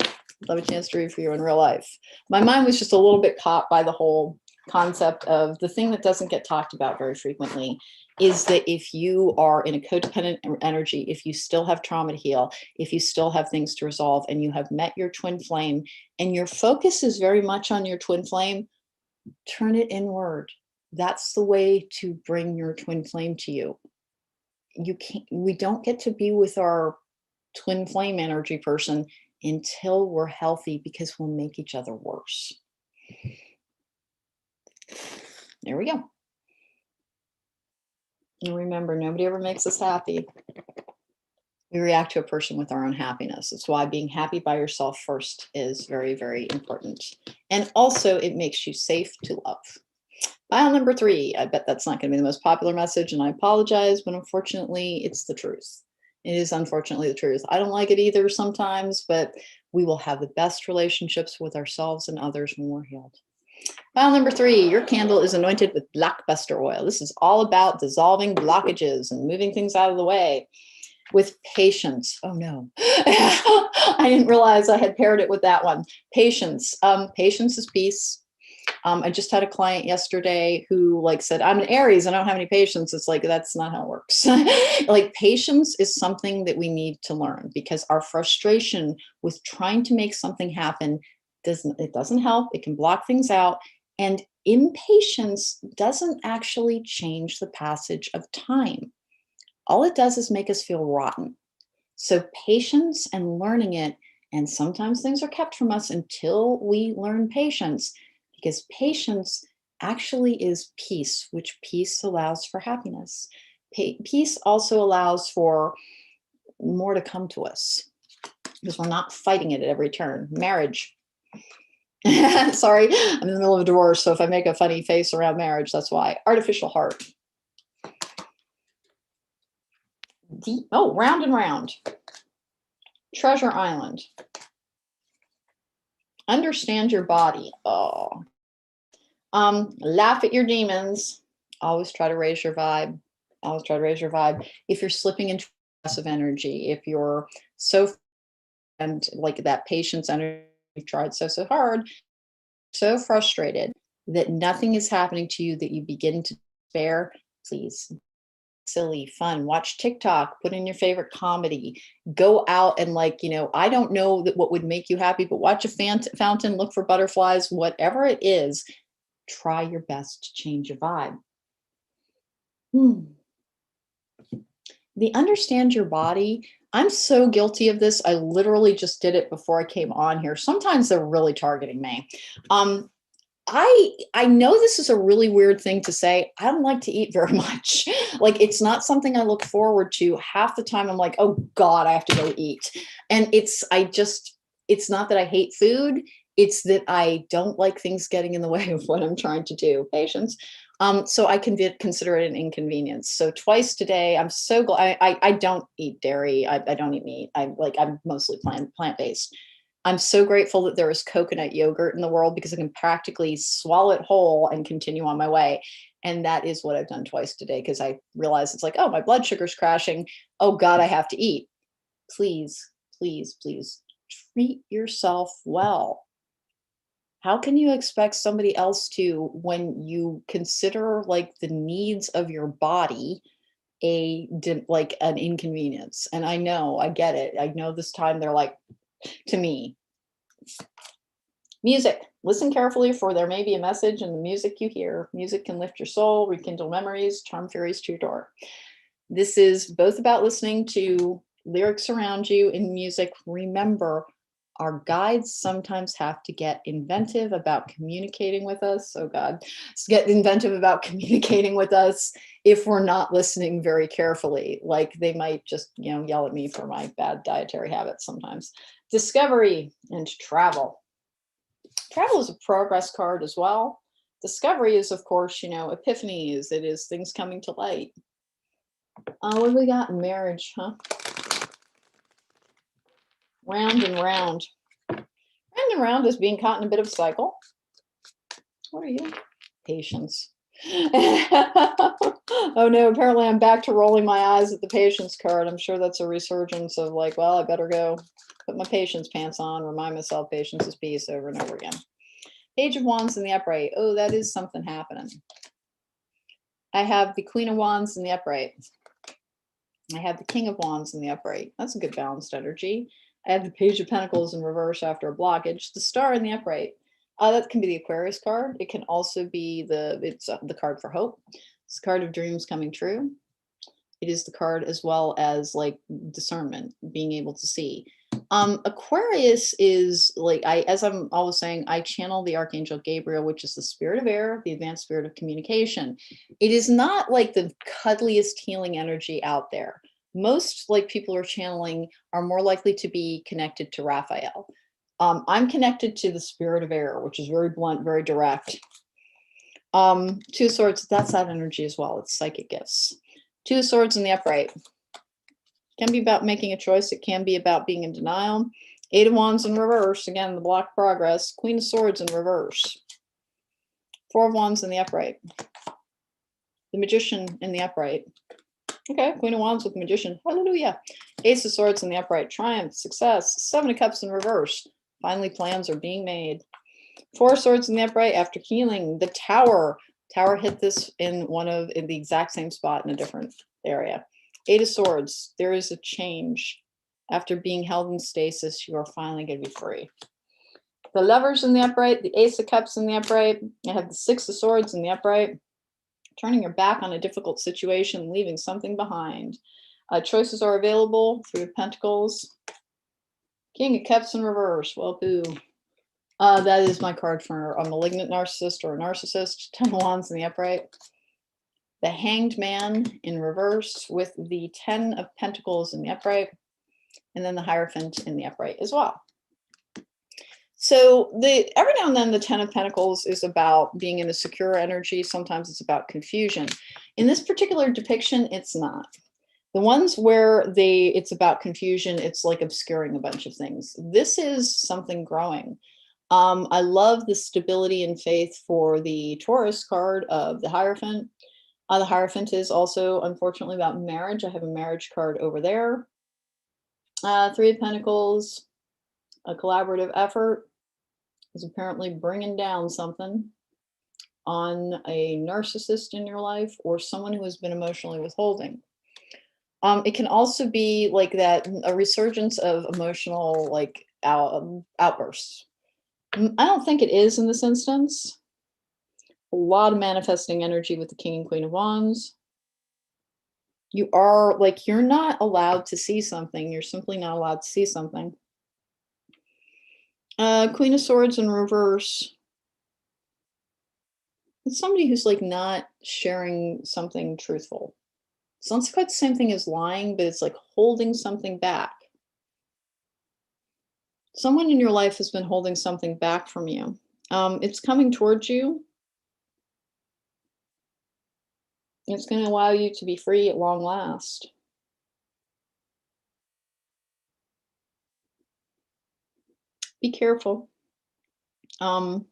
Love a chance to read for you in real life. My mind was just a little bit caught by the whole concept of the thing that doesn't get talked about very frequently is that if you are in a codependent energy, if you still have trauma to heal, if you still have things to resolve, and you have met your twin flame and your focus is very much on your twin flame, turn it inward. That's the way to bring your twin flame to you. We don't get to be with our twin flame energy person until we're healthy, because we'll make each other worse. There we go. And remember, nobody ever makes us happy. We react to a person with our own happiness. That's why being happy by yourself first is very, very important. And also, it makes you safe to love. File number 3. I bet that's not going to be the most popular message, and I apologize, but unfortunately, it's the truth. It is unfortunately the truth. I don't like it either sometimes, but we will have the best relationships with ourselves and others when we're healed. File number 3, your candle is anointed with blackbuster oil. This is all about dissolving blockages and moving things out of the way with patience. Oh no, I didn't realize I had paired it with that one. Patience. Patience is peace. I just had a client yesterday who said, I'm an Aries, I don't have any patience. It's like, that's not how it works. Like, patience is something that we need to learn, because our frustration with trying to make something happen doesn't help. It can block things out. And impatience doesn't actually change the passage of time. All it does is make us feel rotten. So patience and learning it, and sometimes things are kept from us until we learn patience, because patience actually is peace, which peace allows for happiness. Peace also allows for more to come to us, because we're not fighting it at every turn. Marriage. Sorry, I'm in the middle of a divorce, so if I make a funny face around marriage, that's why. Artificial heart. Round and round. Treasure Island. Understand your body. Laugh at your demons. Always try to raise your vibe. Always try to raise your vibe. If you're slipping into aggressive energy, if you're so, and like that patience energy, you've tried so hard, so frustrated that nothing is happening to you, that you begin to despair, please. Silly, fun, watch TikTok, put in your favorite comedy, go out and I don't know what would make you happy, but watch a fountain, look for butterflies, whatever it is, try your best to change your vibe. The understand your body. I'm so guilty of this. I literally just did it before I came on here. Sometimes they're really targeting me. I know this is a really weird thing to say. I don't like to eat very much. It's not something I look forward to. Half the time I'm like, oh God, I have to go eat. And it's not that I hate food. It's that I don't like things getting in the way of what I'm trying to do. Patience. So I can consider it an inconvenience. So twice today, I'm so glad I don't eat dairy. I don't eat meat. I'm mostly plant-based. I'm so grateful that there is coconut yogurt in the world, because I can practically swallow it whole and continue on my way. And that is what I've done twice today, because I realized it's oh, my blood sugar's crashing. Oh God, I have to eat. Please, please, please treat yourself well. How can you expect somebody else to, when you consider the needs of your body an inconvenience? And I know, I get it. I know this time they're to me. Music. Listen carefully, for there may be a message in the music you hear. Music can lift your soul, rekindle memories, charm fairies to your door. This is both about listening to lyrics around you in music. Remember, our guides sometimes have to get inventive about communicating with us. Oh God, get inventive about communicating with us if we're not listening very carefully. They might just, yell at me for my bad dietary habits sometimes. Discovery and travel. Travel is a progress card as well. Discovery is, of course, epiphanies. It is things coming to light. What do we got? Marriage, huh? Round and round. Round and round is being caught in a bit of a cycle. What are you? Patience. Oh no, apparently I'm back to rolling my eyes at the patience card. I'm sure that's a resurgence of well, I better go put my patience pants on, remind myself patience is peace over and over again. Page of Wands in the upright. Oh, that is something happening. I have the Queen of Wands in the upright. I have the King of Wands in the upright. That's a good balanced energy. I have the Page of Pentacles in reverse after a blockage. The Star in the upright. That can be the Aquarius card. It can also be the card for hope. It's the card of dreams coming true. It is the card as well as discernment, being able to see. Aquarius is as I'm always saying, I channel the Archangel Gabriel, which is the spirit of air, the advanced spirit of communication. It is not the cuddliest healing energy out there, most like people who are channeling are more likely to be connected to Raphael. I'm connected to the spirit of air, which is very blunt, very direct. Two of Swords, that's that energy as well. It's psychic gifts. Two of Swords in the upright. Can be about making a choice. It can be about being in denial. Eight of Wands in reverse. Again, the block progress. Queen of Swords in reverse. Four of Wands in the upright. The Magician in the upright. Okay, Queen of Wands with Magician. Hallelujah. Ace of Swords in the upright. Triumph, success. Seven of Cups in reverse. Finally, plans are being made. Four of Swords in the upright after healing. The Tower. Tower hit this in the exact same spot in a different area. Eight of Swords. There is a change. After being held in stasis, you are finally going to be free. The Lovers in the upright. The Ace of Cups in the upright. I have the Six of Swords in the upright. Turning your back on a difficult situation, leaving something behind. Choices are available. Three of Pentacles. King of Cups in reverse. Well, boo. That is my card for a malignant narcissist or a narcissist. Ten of Wands in the upright. The Hanged Man in reverse with the Ten of Pentacles in the upright. And then the Hierophant in the upright as well. So every now and then the Ten of Pentacles is about being in a secure energy. Sometimes it's about confusion. In this particular depiction, it's not. The ones where it's about confusion, it's like obscuring a bunch of things. This is something growing. I love the stability and faith for the Taurus card of the Hierophant. The Hierophant is also, unfortunately, about marriage. I have a marriage card over there. Three of Pentacles, a collaborative effort is apparently bringing down something on a narcissist in your life or someone who has been emotionally withholding. It can also be like that, a resurgence of emotional like outbursts. I don't think it is in this instance. A lot of manifesting energy with the King and Queen of Wands. You are like, you're not allowed to see something. You're simply not allowed to see something. Queen of Swords in reverse. It's somebody who's like not sharing something truthful. It's not quite the same thing as lying, but it's like holding something back. Someone in your life has been holding something back from you. It's coming towards you. It's going to allow you to be free at long last. Be careful. You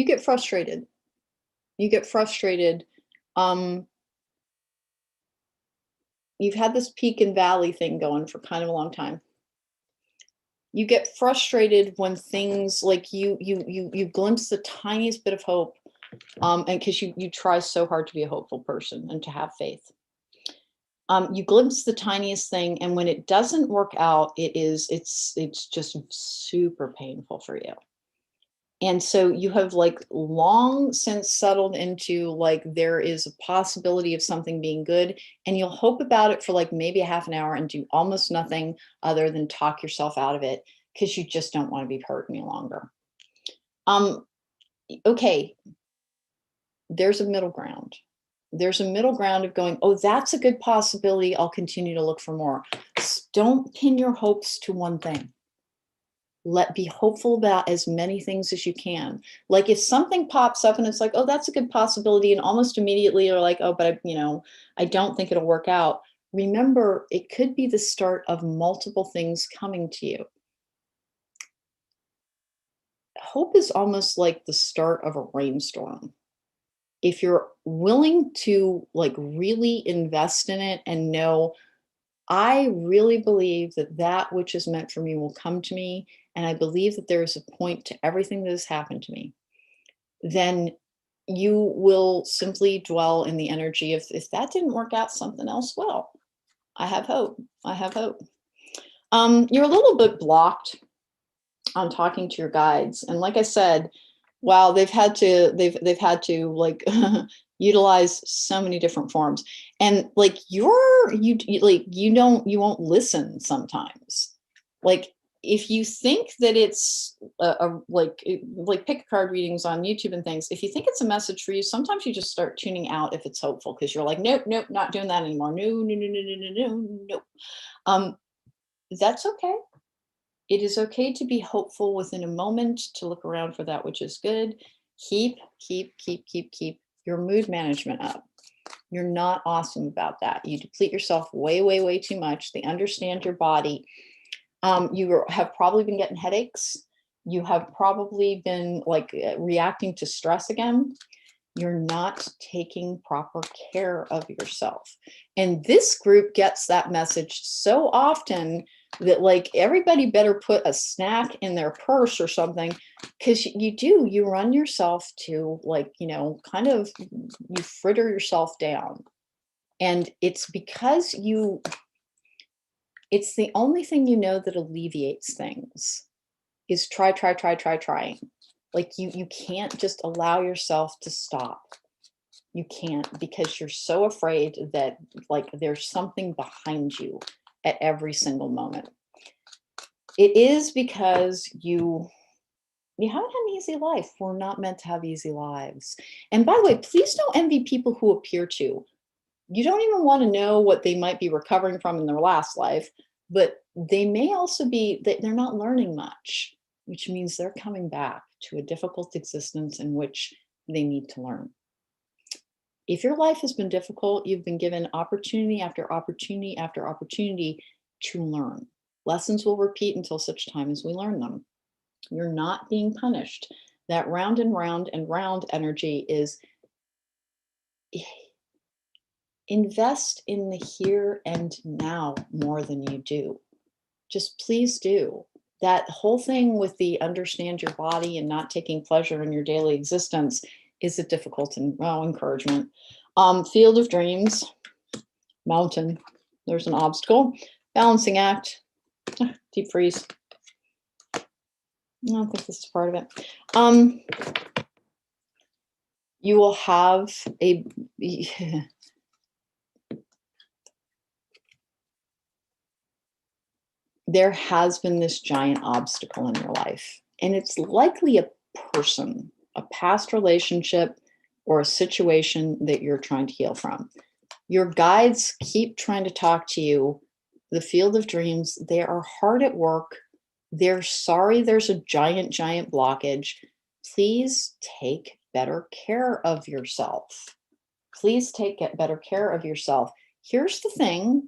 get frustrated. You get frustrated. You've had this peak and valley thing going for kind of a long time. You get frustrated when things like you glimpse the tiniest bit of hope, and because you try so hard to be a hopeful person and to have faith. You glimpse the tiniest thing, and when it doesn't work out, it's just super painful for you. And so you have like long since settled into like there is a possibility of something being good, and you'll hope about it for like maybe a half an hour and do almost nothing other than talk yourself out of it because you just don't want to be hurt any longer. Okay, there's a middle ground. There's a middle ground of going, oh, that's a good possibility. I'll continue to look for more. Don't pin your hopes to one thing. Be hopeful about as many things as you can. Like if something pops up and it's like, oh, that's a good possibility. And almost immediately you're like, oh, but I don't think it'll work out. Remember, it could be the start of multiple things coming to you. Hope is almost like the start of a rainstorm. If you're willing to like really invest in it and know, I really believe that which is meant for me will come to me, and I believe that there is a point to everything that has happened to me, then you will simply dwell in the energy of, if that didn't work out, something else will. I have hope. I have hope. You're a little bit blocked on talking to your guides, and like I said, wow, they've had to like utilize so many different forms, and like you won't listen sometimes. Like if you think that it's like pick a card readings on YouTube and things, if you think it's a message for you, sometimes you just start tuning out if it's hopeful, because you're like, nope, nope, not doing that anymore. No, no, no, no, no, no, no, no. That's okay. It is okay to be hopeful within a moment, to look around for that which is good. Keep your mood management up. You're not awesome about that. You deplete yourself way, way, way too much. They understand your body. You have probably been getting headaches. You have probably been like reacting to stress again. You're not taking proper care of yourself. And this group gets that message so often that like everybody better put a snack in their purse or something, because you run yourself to like, kind of, you fritter yourself down. And it's because it's the only thing that alleviates things is trying. Like you can't just allow yourself to stop. You can't, because you're so afraid that like there's something behind you at every single moment. It is because you haven't had an easy life. We're not meant to have easy lives. And by the way, please don't envy people who appear to. You don't even want to know what they might be recovering from in their last life, but they may also be that they're not learning much, which means they're coming back to a difficult existence in which they need to learn. If your life has been difficult, you've been given opportunity after opportunity after opportunity to learn. Lessons will repeat until such time as we learn them. You're not being punished. That round and round and round energy is invest in the here and now more than you do. Just please do. That whole thing with the understand your body and not taking pleasure in your daily existence is a difficult encouragement. Field of dreams, mountain, there's an obstacle, balancing act, deep freeze. I don't think this is part of it. You will have a there has been this giant obstacle in your life, and it's likely a person, a past relationship, or a situation that you're trying to heal from. Your guides keep trying to talk to you. The field of dreams, they are hard at work. They're sorry there's a giant blockage. Please take better care of yourself. Please take better care of yourself. Here's the thing.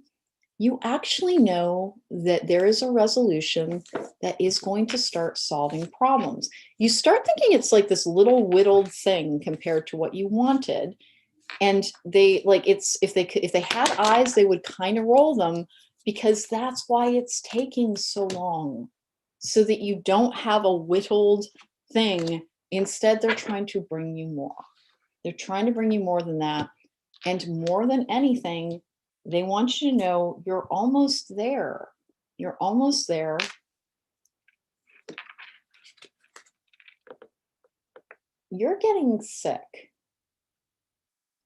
You actually know that there is a resolution that is going to start solving problems. You start thinking it's like this little whittled thing compared to what you wanted. And they like it's if they had eyes, they would kind of roll them, because that's why it's taking so long, so that you don't have a whittled thing. Instead, they're trying to bring you more. They're trying to bring you more than that. And more than anything, they want you to know you're almost there. You're almost there. You're getting sick.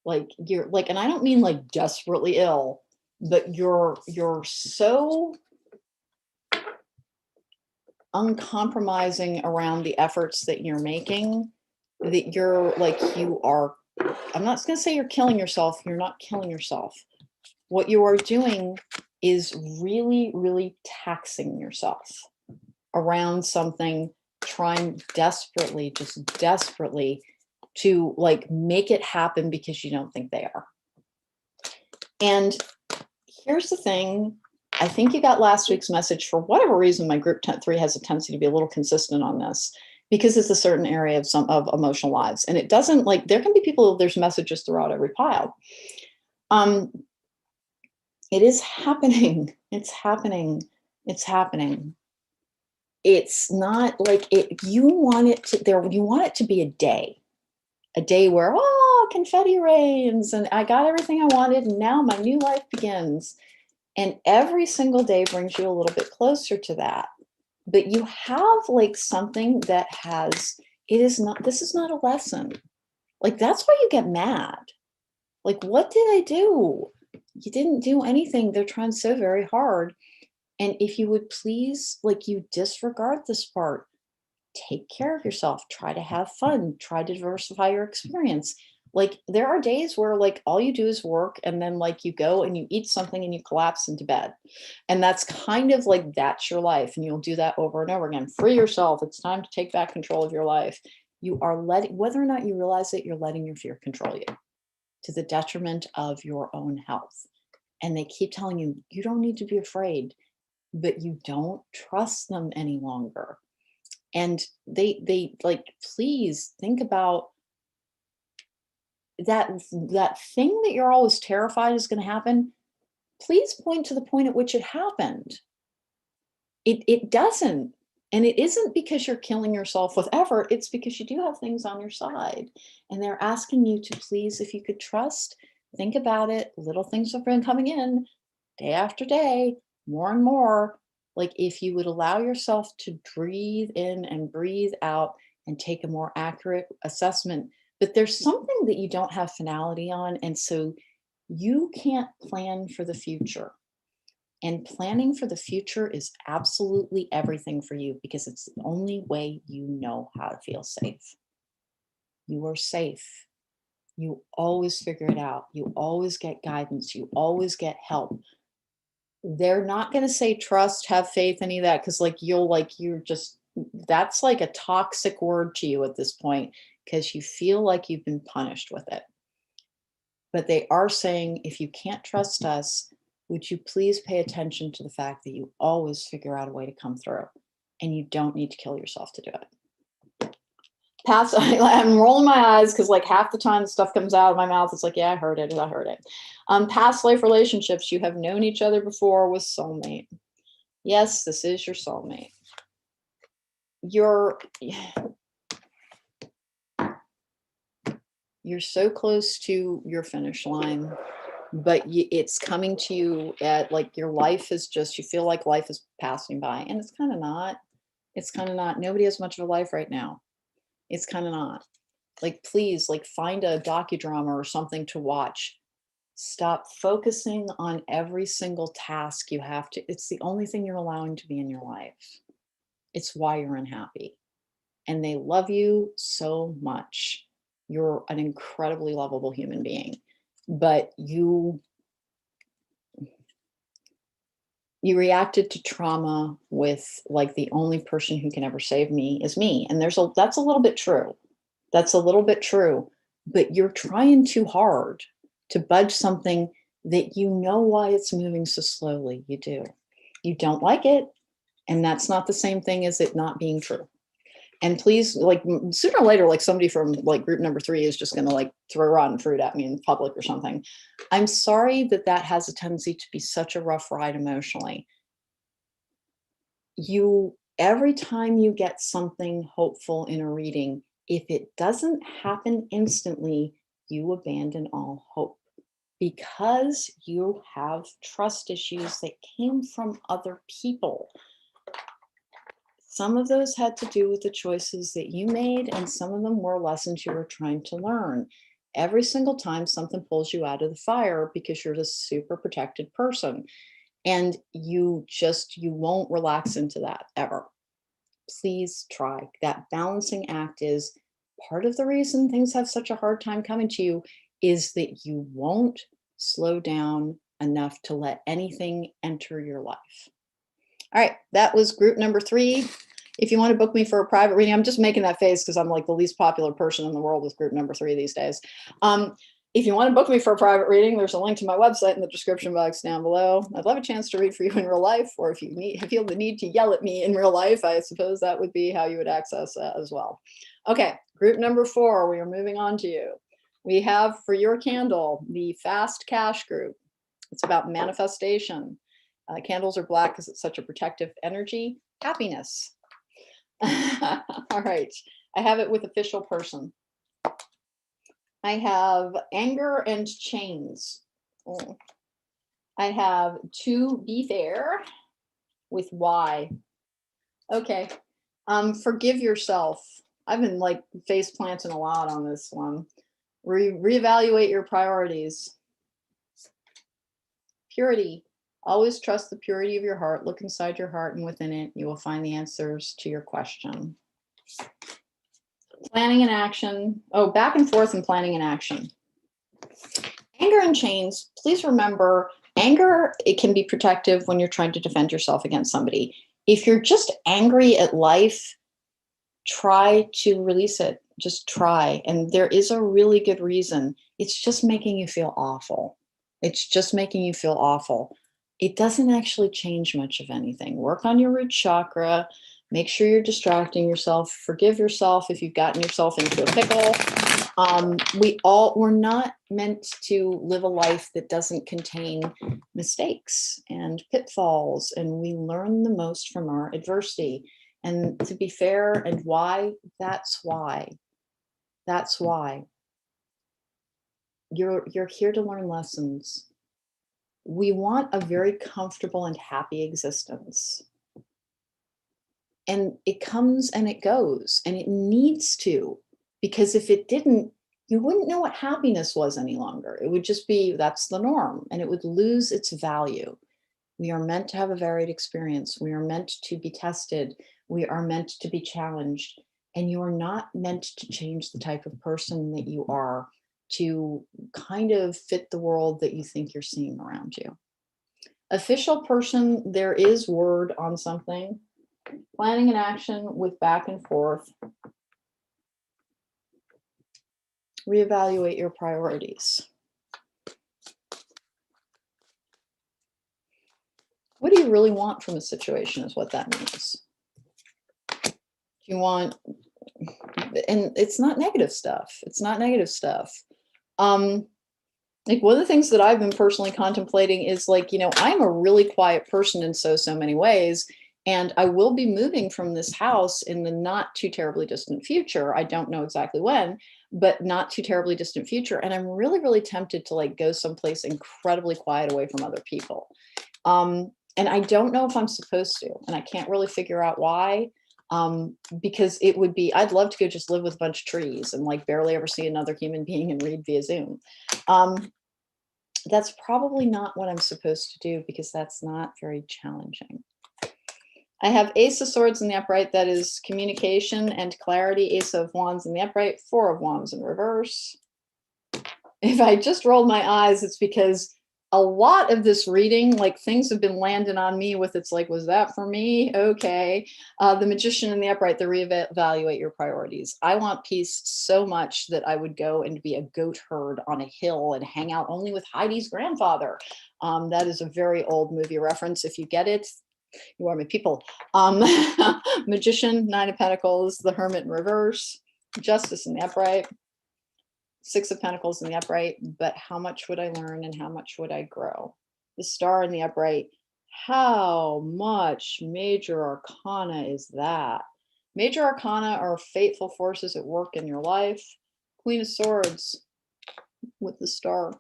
Like you're like, and I don't mean like desperately ill, but you're so uncompromising around the efforts that you're making that you're like, I'm not going to say you're killing yourself. You're not killing yourself. What you are doing is really, really taxing yourself around something, trying desperately, just desperately to like make it happen because you don't think they are. And here's the thing. I think you got last week's message. For whatever reason, my group 3 has a tendency to be a little consistent on this, because it's a certain area of emotional lives. And it doesn't like, there can be people, there's messages throughout every pile. It is happening. It's happening. It's happening. It's not like it, you want it to be a day where, oh, confetti rains and I got everything I wanted and now my new life begins. And every single day brings you a little bit closer to that. But you have like something that this is not a lesson. Like, that's why you get mad. Like, what did I do? You didn't do anything. They're trying so very hard. And if you would please, like, you disregard this part, take care of yourself, try to have fun, try to diversify your experience. Like, there are days where, like, all you do is work, and then, like, you go and you eat something and you collapse into bed. And that's kind of like, that's your life. And you'll do that over and over again. Free yourself. It's time to take back control of your life. You are letting, whether or not you realize it, you're letting your fear control you to the detriment of your own health. And they keep telling you, you don't need to be afraid, but you don't trust them any longer. And they like, please think about that thing that you're always terrified is going to happen. Please point to the point at which it happened. It doesn't. And it isn't because you're killing yourself with effort. It's because you do have things on your side. And they're asking you to please, if you could trust, think about it. Little things have been coming in day after day, more and more. Like, if you would allow yourself to breathe in and breathe out and take a more accurate assessment. But there's something that you don't have finality on. And so you can't plan for the future. And planning for the future is absolutely everything for you, because it's the only way you know how to feel safe. You are safe. You always figure it out. You always get guidance. You always get help. They're not going to say trust, have faith, any of that, because you're just, that's like a toxic word to you at this point, because you feel like you've been punished with it. But they are saying, if you can't trust us, would you please pay attention to the fact that you always figure out a way to come through, and you don't need to kill yourself to do it. Past, I'm rolling my eyes because, like, half the time the stuff comes out of my mouth, it's like, yeah, I heard it. Past life relationships, you have known each other before with soulmate. Yes, this is your soulmate. You're so close to your finish line, but it's coming to you at, like, your life is just, you feel like life is passing by, and it's kind of not. It's kind of not. Nobody has much of a life right now. It's kind of not. Like, please, like, find a docudrama or something to watch. Stop focusing on every single task you have to. It's the only thing you're allowing to be in your life. It's why you're unhappy. And they love you so much. You're an incredibly lovable human being, but you reacted to trauma with, like, the only person who can ever save me is me. And that's a little bit true. That's a little bit true, but you're trying too hard to budge something that you know why it's moving so slowly. You do. You don't like it. And that's not the same thing as it not being true. And please, like, sooner or later, like, somebody from, like, group number 3 is just going to, like, throw rotten fruit at me in public or something. I'm sorry that has a tendency to be such a rough ride emotionally. Every time you get something hopeful in a reading, if it doesn't happen instantly, you abandon all hope, because you have trust issues that came from other people. Some of those had to do with the choices that you made, and some of them were lessons you were trying to learn. Every single time something pulls you out of the fire, because you're this super protected person, and you won't relax into that ever. Please try. That balancing act is part of the reason things have such a hard time coming to you, is that you won't slow down enough to let anything enter your life. All right, that was group number 3. If you want to book me for a private reading, I'm just making that face because I'm, like, the least popular person in the world with group number 3 these days. If you want to book me for a private reading, there's a link to my website in the description box down below. I'd love a chance to read for you in real life, or if you feel the need to yell at me in real life, I suppose that would be how you would access that as well. Okay, group number 4, we are moving on to you. We have, for your candle, the Fast Cash group. It's about manifestation. Candles are black because it's such a protective energy. Happiness. All right. I have it with official person. I have anger and chains. I have to be fair with why. Okay. Forgive yourself. I've been, like, face planting a lot on this one. Reevaluate your priorities. Purity. Always trust the purity of your heart. Look inside your heart, and within it, you will find the answers to your question. Planning and action. Oh, back and forth and planning and action. Anger and chains. Please remember, anger, it can be protective when you're trying to defend yourself against somebody. If you're just angry at life, try to release it. Just try. And there is a really good reason. It's just making you feel awful. It's just making you feel awful. It doesn't actually change much of anything. Work on your root chakra. Make sure you're distracting yourself. Forgive yourself if you've gotten yourself into a pickle. We're not meant to live a life that doesn't contain mistakes and pitfalls, and we learn the most from our adversity. And to be fair, and why? That's why. That's why. You're here to learn lessons. We want a very comfortable and happy existence. And it comes and it goes, and it needs to, because if it didn't, you wouldn't know what happiness was any longer. It would just be, that's the norm, and it would lose its value. We are meant to have a varied experience. We are meant to be tested. We are meant to be challenged. And you are not meant to change the type of person that you are to kind of fit the world that you think you're seeing around you. Official person, there is word on something. Planning and action with back and forth. Reevaluate your priorities. What do you really want from a situation is what that means. Do you want, and it's not negative stuff. It's not negative stuff. Like one of the things that I've been personally contemplating is like, I'm a really quiet person in so many ways. And I will be moving from this house in the not too terribly distant future. I don't know exactly when, but not too terribly distant future. And I'm really, really tempted to like go someplace incredibly quiet away from other people. And I don't know if I'm supposed to, and I can't really figure out why. Because it would be, I'd love to go just live with a bunch of trees and like barely ever see another human being and read via Zoom. That's probably not what I'm supposed to do because that's not very challenging. I have Ace of Swords in the upright. That is communication and clarity. Ace of Wands in the upright. Four of Wands in reverse. If I just rolled my eyes, it's because a lot of this reading, like things have been landing on me with it's like, was that for me? Okay. The Magician in the upright, the reevaluate your priorities. I want peace so much that I would go and be a goat herd on a hill and hang out only with Heidi's grandfather. That is a very old movie reference. If you get it, you are my people. Magician, Nine of Pentacles, the Hermit in reverse, Justice in the upright, Six of Pentacles in the upright. But how much would I learn and how much would I grow? The Star in the upright. How much Major Arcana is that? Major Arcana are fateful forces at work in your life. Queen of Swords with the Star.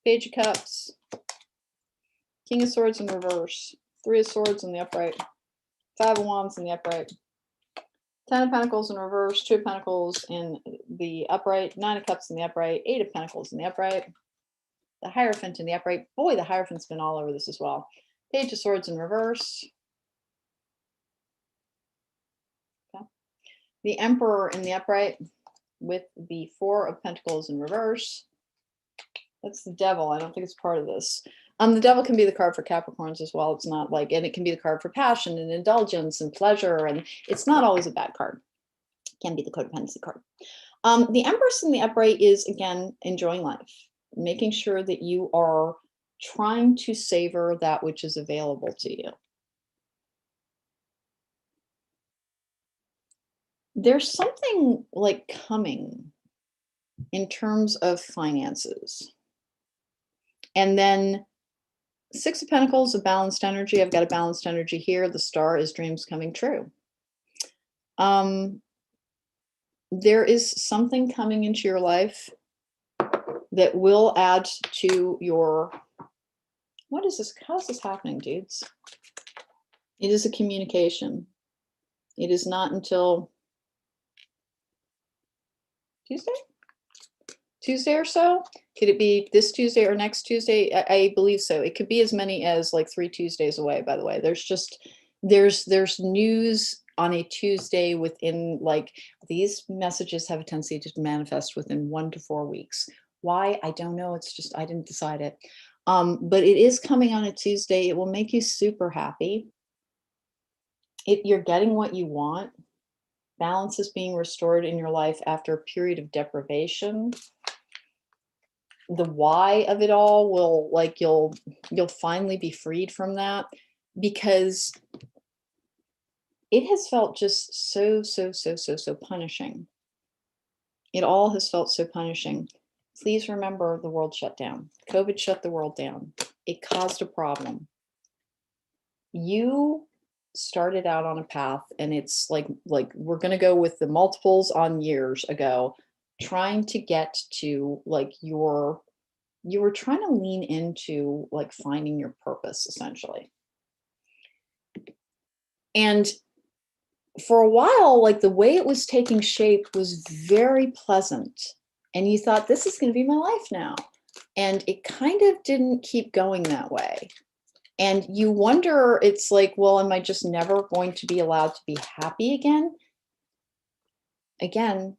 Page of Cups. King of Swords in reverse. Three of Swords in the upright. Five of Wands in the upright. Ten of Pentacles in reverse. Two of Pentacles in the upright. Nine of Cups in the upright. Eight of Pentacles in the upright. The Hierophant in the upright. Boy, the Hierophant's been all over this as well. Page of Swords in reverse. Okay. The Emperor in the upright with the Four of Pentacles in reverse. That's the Devil. I don't think it's part of this. The Devil can be the card for Capricorns as well. It's not like, and it can be the card for passion and indulgence and pleasure, and it's not always a bad card. It can be the codependency card. The Empress in the upright is, again, enjoying life, making sure that you are trying to savor that which is available to you. There's something like coming in terms of finances. And then Six of Pentacles, a balanced energy. I've got a balanced energy here. The Star is dreams coming true. There is something coming into your life that will add to your, what is this? How is this happening, dudes? It is a communication. It is not until Tuesday? Tuesday or so. Could it be this Tuesday or next Tuesday? I believe so. It could be as many as like 3 Tuesdays away, by the way. There's news on a Tuesday within, like, these messages have a tendency to manifest within 1 to 4 weeks. Why? I don't know. It's just, I didn't decide it. But it is coming on a Tuesday. It will make you super happy. You're getting what you want. Balance is being restored in your life after a period of deprivation. The why of it all will, like, you'll finally be freed from that, because it has felt just so punishing. It all has felt so punishing. Please remember, the world shut down. COVID shut the world down. It caused a problem. You started out on a path, and it's like we're going to go with the multiples on years ago, trying to get to, like, you were trying to lean into, like, finding your purpose, essentially. And for a while, like, the way it was taking shape was very pleasant, and you thought, this is going to be my life now. And it kind of didn't keep going that way. And you wonder, it's like, well, am I just never going to be allowed to be happy again? Again,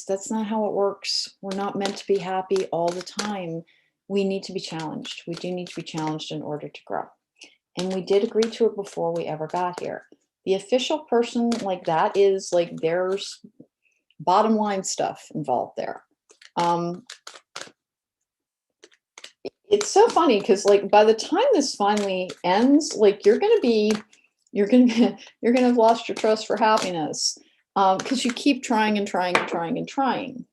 that's not how it works. We're not meant to be happy all the time. We need to be challenged. We do need to be challenged in order to grow. And we did agree to it before we ever got here. The official person, like, that is like, there's bottom line stuff involved there. It's so funny because, like, by the time this finally ends, like, you're gonna have lost your trust for happiness, because you keep trying and trying and trying and trying.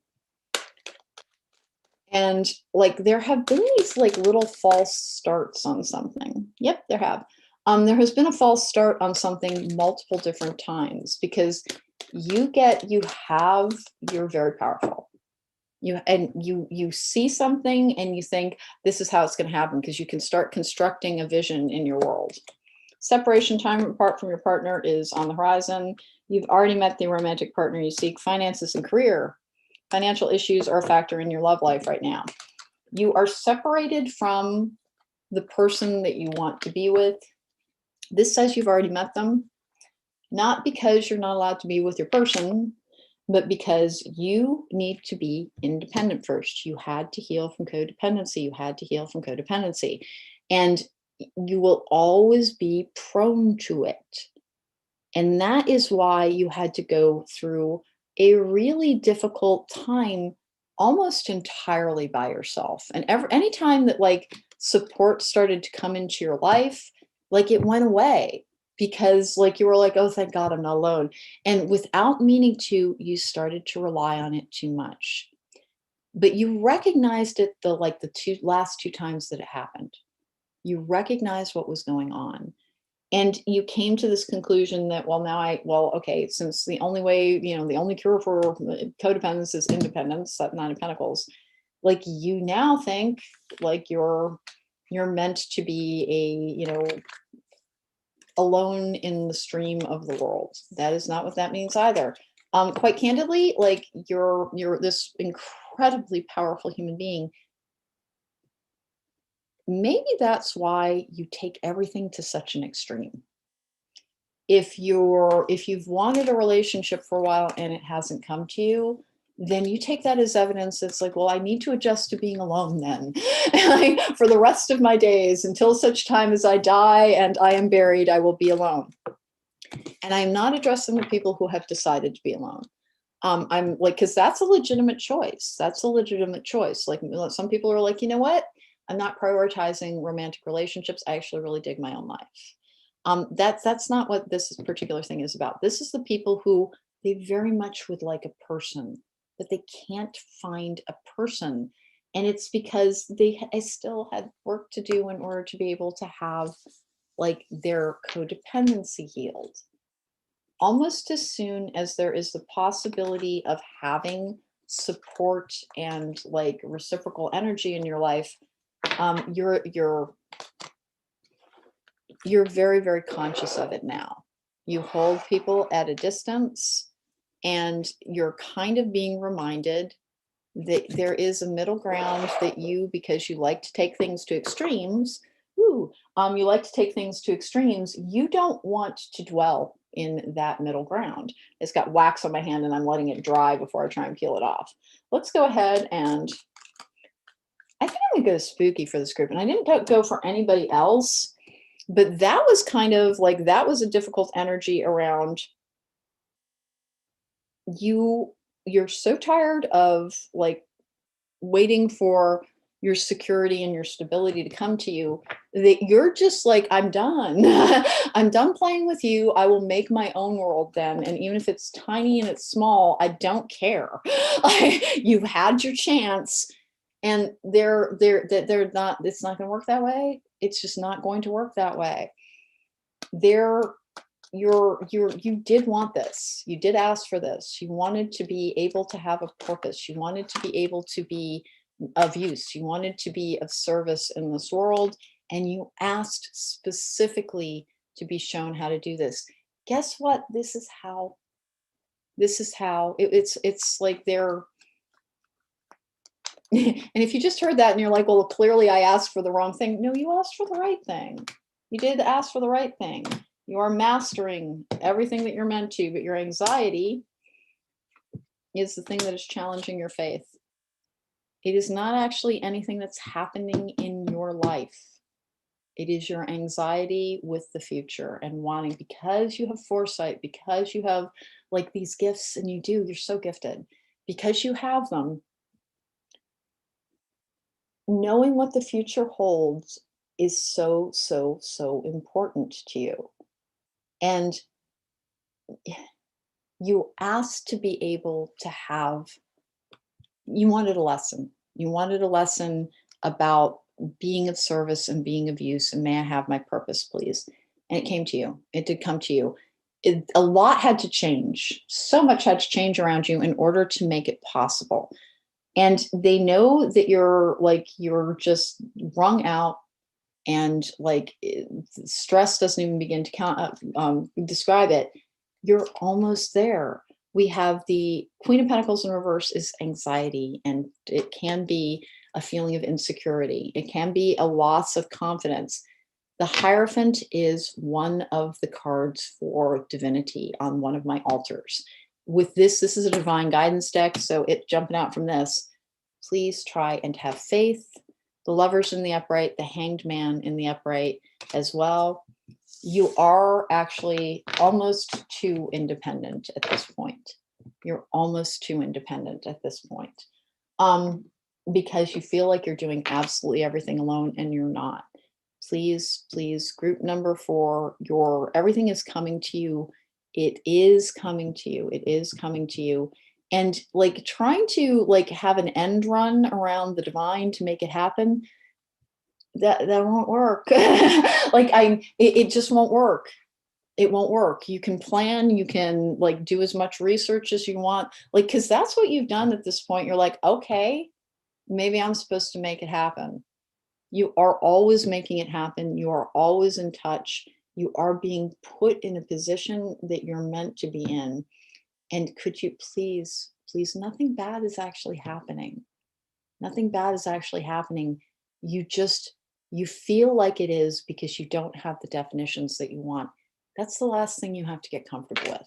And, like, there have been these, like, little false starts on something. Yep, there have. There has been a false start on something multiple different times, because you're very powerful. You see something and you think, this is how it's going to happen, because you can start constructing a vision in your world. Separation, time apart from your partner, is on the horizon. You've already met the romantic partner you seek. Finances and career. Financial issues are a factor in your love life right now. You are separated from the person that you want to be with. This says you've already met them, not because you're not allowed to be with your person, but because you need to be independent first. You had to heal from codependency. You had to heal from codependency. And you will always be prone to it. And that is why you had to go through a really difficult time almost entirely by yourself. And any time that, like, support started to come into your life, like, it went away, because, like, you were like, oh, thank God I'm not alone. And without meaning to, you started to rely on it too much. But you recognized it, the last two times that it happened. You recognized what was going on. And you came to this conclusion that, okay, since the only way, the only cure for codependence is independence, that Nine of Pentacles, like, you now think, like, you're meant to be alone in the stream of the world. That is not what that means either. Quite candidly, like, you're this incredibly powerful human being. Maybe that's why you take everything to such an extreme. If you've wanted a relationship for a while and it hasn't come to you, then you take that as evidence. It's like, well, I need to adjust to being alone then. For the rest of my days, until such time as I die and I am buried, I will be alone. And I'm not addressing the people who have decided to be alone. I'm like, because that's a legitimate choice. That's a legitimate choice. Like, some people are like, you know what? I'm not prioritizing romantic relationships. I actually really dig my own life. That's not what this particular thing is about. This is the people who, they very much would like a person, but they can't find a person. And it's because I still had work to do in order to be able to have, like, their codependency healed. Almost as soon as there is the possibility of having support and, like, reciprocal energy in your life, you're very, very conscious of it now. You hold people at a distance, and you're kind of being reminded that there is a middle ground that you, because you like to take things to extremes, you like to take things to extremes, you don't want to dwell in that middle ground. It's got wax on my hand and I'm letting it dry before I try and peel it off. Let's go ahead and I think I'm gonna go spooky for this group. And I didn't go for anybody else, but that was kind of like, that was a difficult energy around you're so tired of like waiting for your security and your stability to come to you that you're just like, I'm done. I'm done playing with you. I will make my own world then. And even if it's tiny and it's small, I don't care. You've had your chance. And they're not, it's not going to work that way. It's just not going to work that way. You did want this. You did ask for this. You wanted to be able to have a purpose. You wanted to be able to be of use. You wanted to be of service in this world. And you asked specifically to be shown how to do this. Guess what? This is how it's like they're, and if you just heard that and you're like, well, clearly I asked for the wrong thing. No, you asked for the right thing. You did ask for the right thing. You are mastering everything that you're meant to, but your anxiety is the thing that is challenging your faith. It is not actually anything that's happening in your life. It is your anxiety with the future and wanting, because you have foresight, because you have like these gifts, and you're so gifted, because you have them. Knowing what the future holds is so, so, so important to you. And you asked to be able to have, you wanted a lesson. You wanted a lesson about being of service and being of use. And may I have my purpose, please? And it came to you. It did come to you. A lot had to change. So much had to change around you in order to make it possible. And they know that you're just wrung out, and like stress doesn't even begin to describe it. You're almost there. We have the Queen of Pentacles in reverse is anxiety, and it can be a feeling of insecurity. It can be a loss of confidence. The Hierophant is one of the cards for divinity on one of my altars. With this is a divine guidance deck, so it jumping out from this. Please try and have faith. The Lovers in the upright, the Hanged Man in the upright as well. You are actually almost too independent at this point. You're almost too independent at this point, because you feel like you're doing absolutely everything alone, and you're not. Please, please, group number 4, everything is coming to you. It is coming to you. It is coming to you. And like trying to like have an end run around the divine to make it happen, that won't work. It just won't work. It won't work. You can plan, you can like do as much research as you want, like, because that's what you've done at this point. You're like, okay, maybe I'm supposed to make it happen. You are always making it happen. You are always in touch. You are being put in a position that you're meant to be in. And could you please, nothing bad is actually happening. Nothing bad is actually happening. You feel like it is because you don't have the definitions that you want. That's the last thing you have to get comfortable with,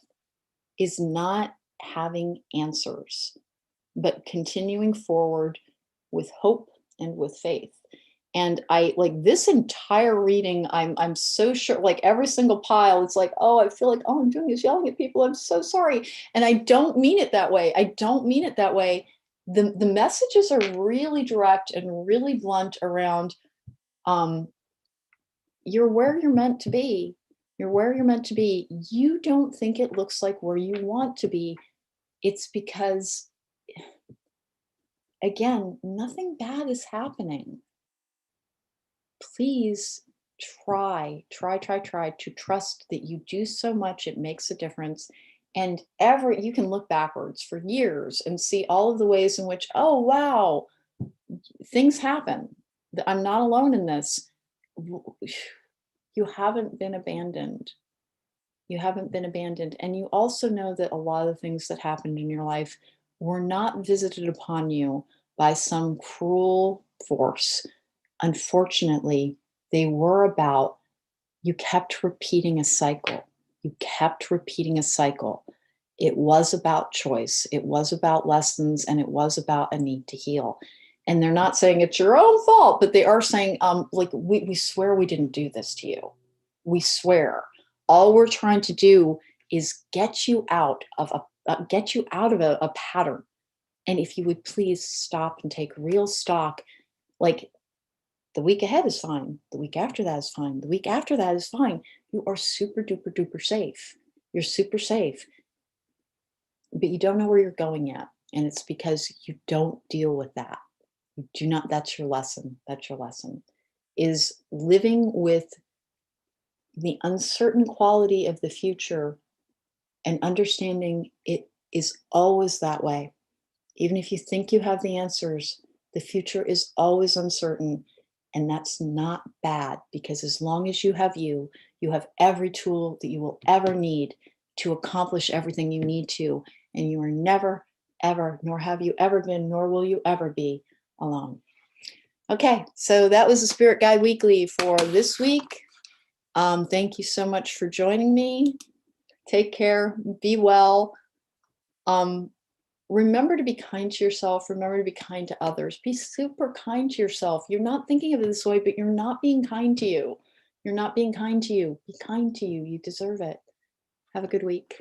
is not having answers, but continuing forward with hope and with faith. And I like this entire reading, I'm so sure, like every single pile, it's like, oh, I feel like all I'm doing is yelling at people. I'm so sorry. And I don't mean it that way. I don't mean it that way. The messages are really direct and really blunt around you're where you're meant to be. You're where you're meant to be. You don't think it looks like where you want to be. It's because, again, nothing bad is happening. Please try to trust that you do so much, it makes a difference. And you can look backwards for years and see all of the ways in which, oh, wow, things happen. I'm not alone in this. You haven't been abandoned. You haven't been abandoned. And you also know that a lot of the things that happened in your life were not visited upon you by some cruel force. Unfortunately, they were about, you kept repeating a cycle. You kept repeating a cycle. It was about choice. It was about lessons, and it was about a need to heal. And they're not saying it's your own fault, but they are saying, like, we swear we didn't do this to you. We swear. All we're trying to do is get you out of a pattern. And if you would please stop and take real stock, like, the week ahead is fine. The week after that is fine. The week after that is fine. You are super duper duper safe. You're super safe, but you don't know where you're going yet. And it's because you don't deal with that. You do not, that's your lesson. That's your lesson, is living with the uncertain quality of the future and understanding it is always that way. Even if you think you have the answers, the future is always uncertain. And that's not bad, because as long as you have every tool that you will ever need to accomplish everything you need to. And you are never, ever, nor have you ever been, nor will you ever be alone. Okay, so that was the Spirit Guide Weekly for this week. Thank you so much for joining me. Take care, be well. Remember to be kind to yourself. Remember to be kind to others. Be super kind to yourself. You're not thinking of it this way, but you're not being kind to you. You're not being kind to you. Be kind to you. You deserve it. Have a good week.